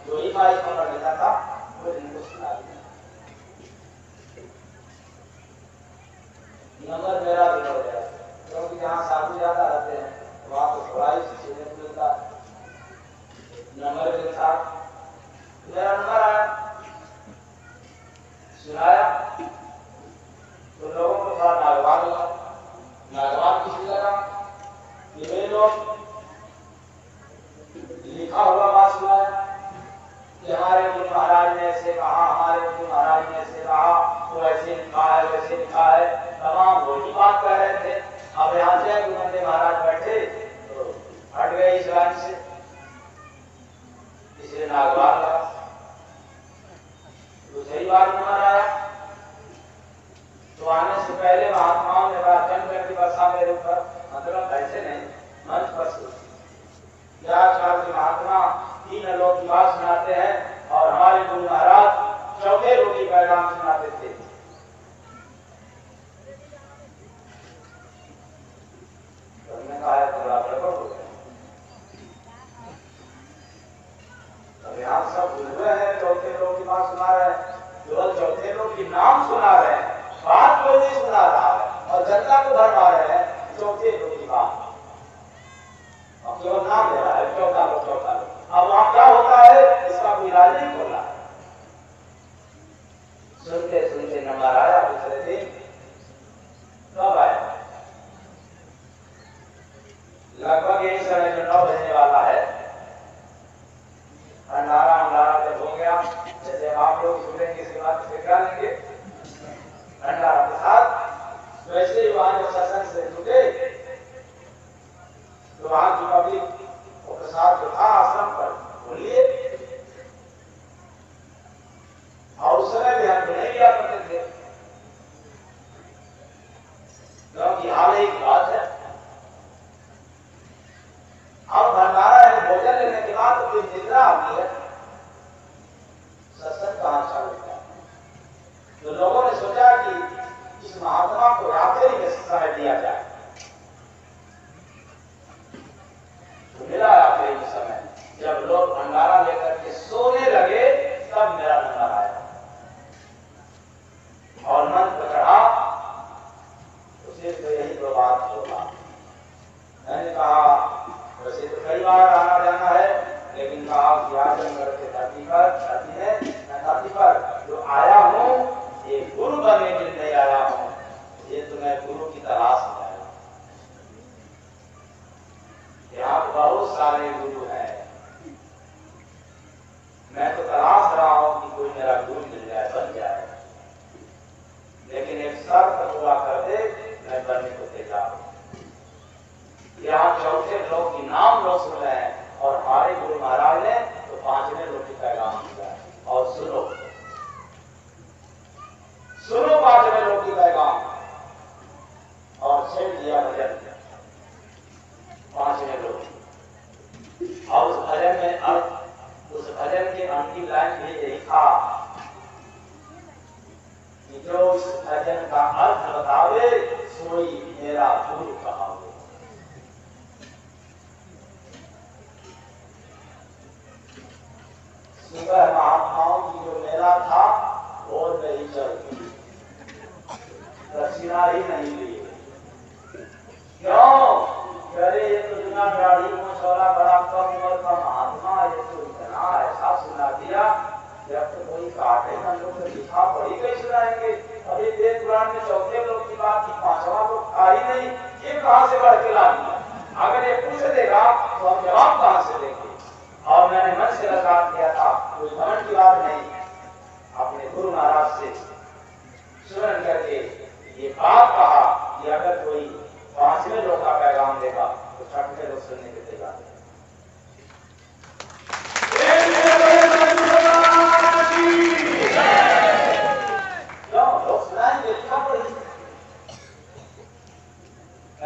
जो ही माई पकड़ लेता था वो इनको सुना दिया। नंबर मेरा भी हो गया, क्योंकि जहाँ साधु ज्यादा रहते हैं वहां तो थोड़ा ही सीखने को मिलता है। नंबर के साथ मेरा नंबर आया, सुनाया तो लोगों को थोड़ा नागवान लगा। नागवान किसी लगा कि वे लोग लिखा हुआ बात सुनाया कि हमारे गुरु महाराज ने ऐसे कहा, हमारे गुरु महाराज ने ऐसे कहा, तो ऐसे लिखा है, वैसे लिखा है, तमाम वही बात कह रहे थे। अब यहाँ से गुरु महाराज बैठे तो हट गए इस लाइन से, इसलिए नागवान लगा। दूसरी बार नंबर आया तो आने से पहले महात्माओं ने कहा जन्म की वर्षा मेरे ऊपर, मतलब ऐसे नहीं, मंच पर से क्या आजकल के महात्मा 3 लोग की बात सुनाते हैं और हमारे गुरु महाराज चौथे लोग की पैगाम सुनाते थे। तो हमने कहा थोड़ा गड़बड़ हो गया। अब यहाँ सब बुलबुल हैं, चौथे लोग की बात सुना रहे हैं, केवल चौथे लोग की नाम सुना रहे हैं, बात कोई नहीं सुना रहा है, और जनता को भरमा रहे हैं चौथे लोग की बात, अब केवल नाम ले रहा है चौथा लोग, चौथा लोग। अब वहां क्या होता है इसका कोई इलाज नहीं खोला। सुनते सुनते नंबर आया दूसरे दिन, कब आया? लगभग यही समय जो 9 बजने वाला है, भंडारा जब हो गया, जैसे आप लोग सुनेंगे इसके बाद क्या लेंगे भंडारा प्रसाद, वैसे ही वहां जो सत्संग से जुटे तो वहां की पब्लिक वो प्रसाद जो था आश्रम पर बोलिए, और उस समय भी हम नहीं लिया करते थे, क्योंकि हाल एक बात है, अब भंडारा है भोजन लेने के बाद तो फिर निद्रा आती है, सत्संग कहां चालू है। तो लोगों ने सोचा कि इस महात्मा को रात्रि में समय दिया जाए, तो मिला रात्रि में समय, जब लोग भंडारा लेकर के सोने लगे तब मेरा नंबर आया और मंच पर चढ़ा तो सिर्फ यही 2 बात होगा। मैंने कहा वैसे तो कई बार आना जाना है, लेकिन कहा कि आज करके धरती पर जो आया हूँ ये गुरु बनने के लिए नहीं आया हूँ, ये तो मैं गुरु की तलाश में आया हूँ। यहाँ बहुत सारे गुरु हैं, मैं तो तलाश रहा हूँ कि कोई मेरा गुरु मिल जाए, बन जाए, लेकिन एक शर्त पूरा कर दे, मैं बनने को तैयार हूँ। यहाँ चौथे लोग की नाम लोग सुन रहे हैं और हमारे गुरु महाराज ने तो 5वें लोग की पैगाम दिया है, और सुनो 5वें लोग की पैगाम, और छेड़ दिया भजन 5वें लोग, और उस भजन में अर्थ, उस भजन के अंतिम लाइन में यही था कि जो इस भजन का अर्थ बतावे सोई मेरा गुरु कहावे। सुबह महात्माओं की जो मेला था और नहीं चलती, दक्षिणा ही नहीं ली। क्यों? अरे ये तो बिना दाढ़ी मोछवाला बड़ा कम उम्र का महात्मा, ये तो इतना ऐसा सुना दिया, जब तो कोई काटे हम लोग तो लिखा पढ़ी गई सुनाएंगे। अभी वेद पुराण में चौथे लोग की बात की 5वां लोग था ही नहीं, ये कहां से बढ़ के ला दिया? अगर ये पूछ देगा तो हम जवाब कहां से देंगे? और मैंने मन से लगा किया था, कोई घमंड की बात नहीं, अपने गुरु महाराज से सुन करके ये बात कहा कि अगर कोई 5वें लोग का पैगाम देगा तो 6वें लोग सुनने के तैयार है। क्यों? लोग सुनाएंगे, लिखा पढ़ी।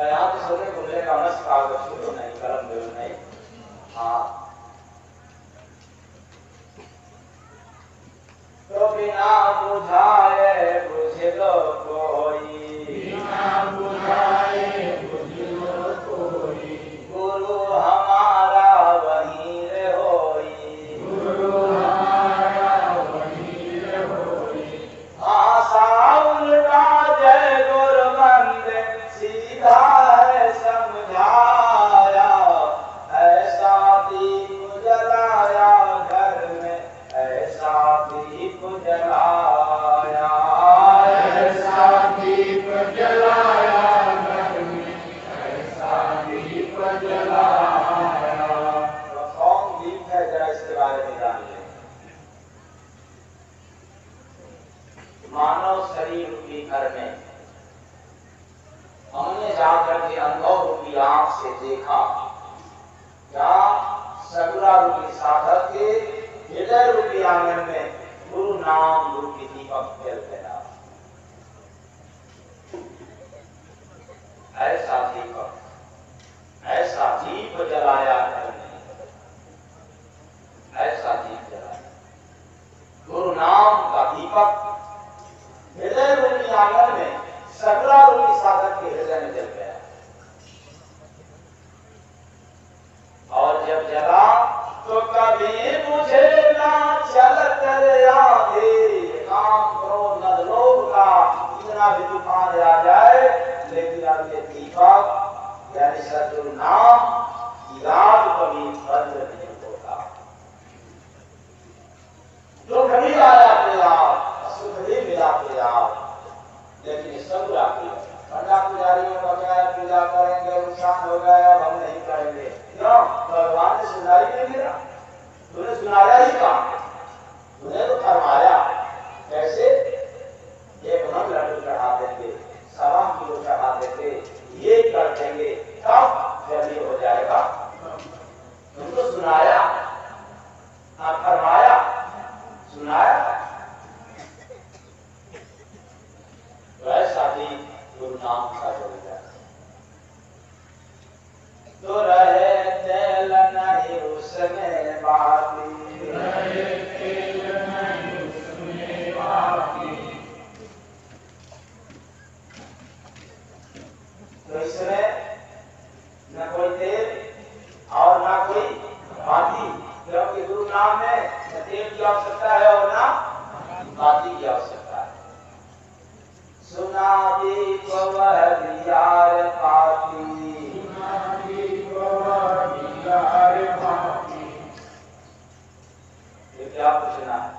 यहाँ तो सुनने को मिलेगा मस्त कागज शुरू नहीं, कलम दे नहीं। हाँ, तो बिना बुझाए बुझ लो कोई, बिना बुझाए हमने जाकर के अनुभव रूपी आंख से देखा, क्या सगुरा रूपी साधक के हृदय रूपी आंगन में गुरु नाम रूपी दीपक जल गया। ऐसा दीपक, ऐसा दीप जलाया करने, ऐसा दीप जलाया गुरु नाम का दीपक हृदय रूपी आंगन में सगुरा रूपी साधक के हृदय में जल गया। और जब जला तो कभी मुझे ना चल कर आए, काम क्रोध मद लोभ का इतना भी तूफान आ जाए, लेकिन अब ये दीपक यानी सद्गुरु नाम की रात कभी बंद नहीं होता। दुख भी आया प्रयास, सुख भी मिला प्रयास, लेकिन सब राखी पंडा पुजारियों का क्या है, पूजा करेंगे नुकसान हो गया, अब हम नहीं करेंगे। क्यों? भगवान ने सुनाई नहीं मिला, तूने सुनाया ही कहा, तूने तो फरमाया। कैसे? एक मन लड्डू चढ़ा देंगे, 1.25 किलो चढ़ा देंगे, ये कर देंगे, तब जब ये हो जाएगा। तुमको सुनाया, आप फरमाया, सुनाया। वैसा भी गुरु नाम का जोड़ा तो रहे तेल नहीं उसमें बाकी, रहे तेल नहीं उसमें बाकी। तो इसमें न कोई तेल और न कोई बाती, क्योंकि गुरु नाम में न तेल की आवश्यकता है और न बाती की आवश्यकता है। सुना दीप वह दियार पाती, सुना दीप वह दियार पाती। ये क्या पूछना है?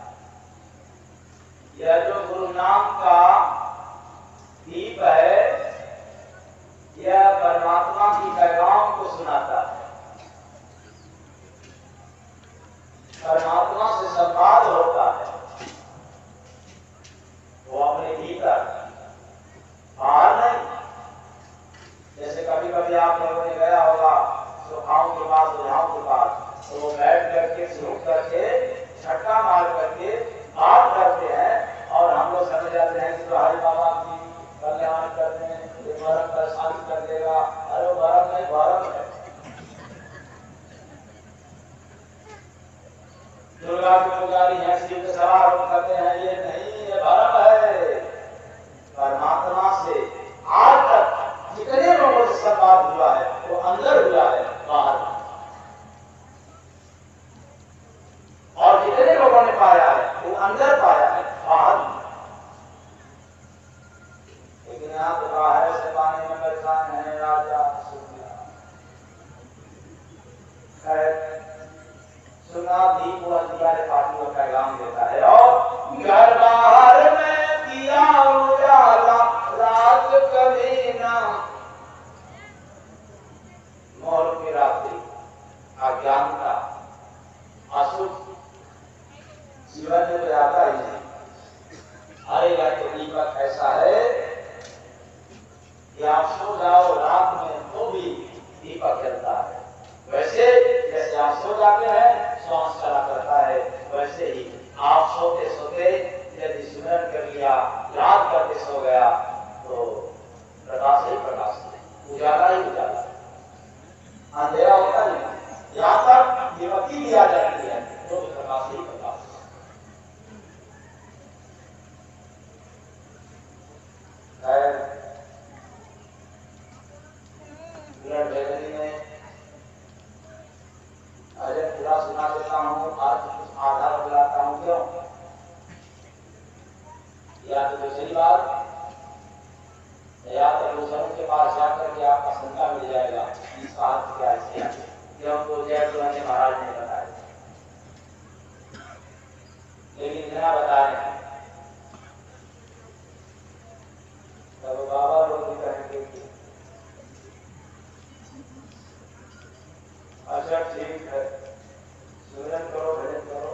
यह जो गुरु नाम का दीप है, यह परमात्मा की पैगाम को सुनाता है। परमात्मा से संवाद होता है, वो अपने भीतर, बाहर नहीं। जैसे कभी कभी आप लोगों ने गया होगा सुखाओं के पास, बुझाओं के पास, तो वो बैठ करके झूठ करके छक्का मार करके बात करते हैं, और हम लोग समझ जाते हैं कि तो हरि बाबा की कल्याण करते हैं, ये भरम परेशानी कर देगा। अरे भरम नहीं, भरम है। दुर्गा के पुजारी हैं, शिव के सवार करते हैं, ये नहीं, ये भरम है। परमात्मा से आज तक जितने लोगों से संवाद हुआ है वो अंदर हुआ है, बाहर नहीं। और जितने लोगों ने पाया है वो अंदर पाया है, बाहर नहीं। लेकिन यहाँ तो बाहर से पाने में परेशान है राजा सुना दीप व दियारे पाती का पैगाम देता है। और घर बाहर में किया उजाला, रात कभी ना मोर की रात्रि, अज्ञानता, अशुभ जीवन में तो आता ही नहीं। अरे यह तो दीपक ऐसा है कि आप सो जाओ रात में तो भी दीपक जलता है। वैसे जैसे आप सो जाते हैं श्वास चला करता है, वैसे ही आप सोते सोते यदि सुमरन कर लिया, याद करके सो गया, तो प्रकाश ही प्रकाश है, उजाला ही उजाला, अंधेरा होता नहीं। यहाँ तक दीपकी भी आ जाती है तो प्रकाश ही प्रकाश है। अरे पूरा सुना देता हूँ, आज कुछ आधा बुलाता हूँ, क्यों? या तो दूसरी बात, या तो दूसरों के पास जाकर के आपका शंका मिल जाएगा इसका अर्थ क्या है, क्यों? तो जय गुरु जी महाराज ने बताया, लेकिन इतना बता रहे हैं तब बाबा लोग भी कहेंगे कि अच्छा ठीक है, सुमरन करो, भजन करो।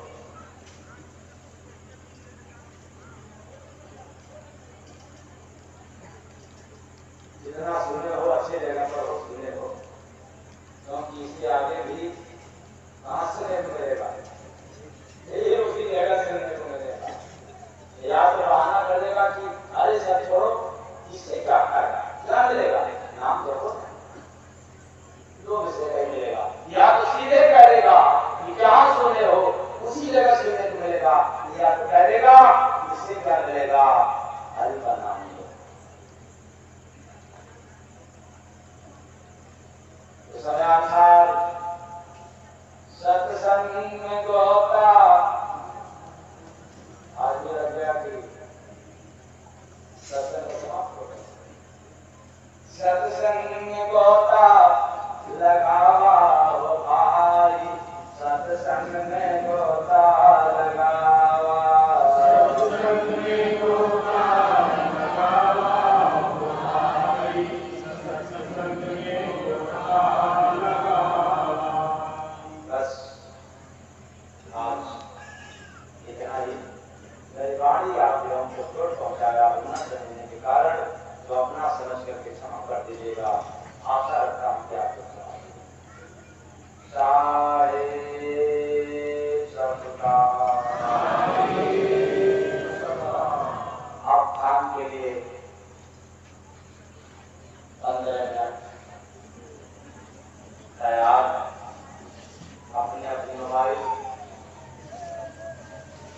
जितना सुने हो अच्छे जगह पर हो, सुने हो, क्योंकि इसके आगे भी कहां सुनने को मिलेगा, ये उसी जगह सुनने को मिलेगा। या तो बहाना कर देगा कि अरे सब छोड़ो, इससे क्या फायदा, क्या मिलेगा, नाम देखो, दो विषय का ही मिलेगा। या तो सीधे कह देगा कि क्या सुने हो, उसी जगह सुनने को मिलेगा, या तो कह देगा इससे क्या मिलेगा, हरि का नाम लो। तो समाचार सत्संग में गोता, आज भी लग गया कि सत्संग समाप्त हो गया। सत्संग में गोता लगावा हो भाई, सत्संग में गोता लगावा, सत्संग में गोता लगावा हो भाई, सत्संग में गोता लगावा। बस आज इतना ही। मेरी वाणी आप लोगों को चोट पहुंचाया न समझने के कारण, तो अपना समझ करके क्षमा कर दीजिएगा। आशा रखता हूं कि आपको सारे सबका आप काम के लिए 15 मिनट तैयार, अपने अपनी मोबाइल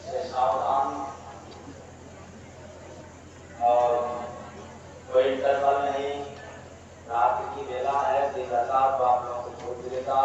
से सावधान, और कोई इंटरवल नहीं, रात की बेला है, दिन रात आप लोगों को छोड़ देगा।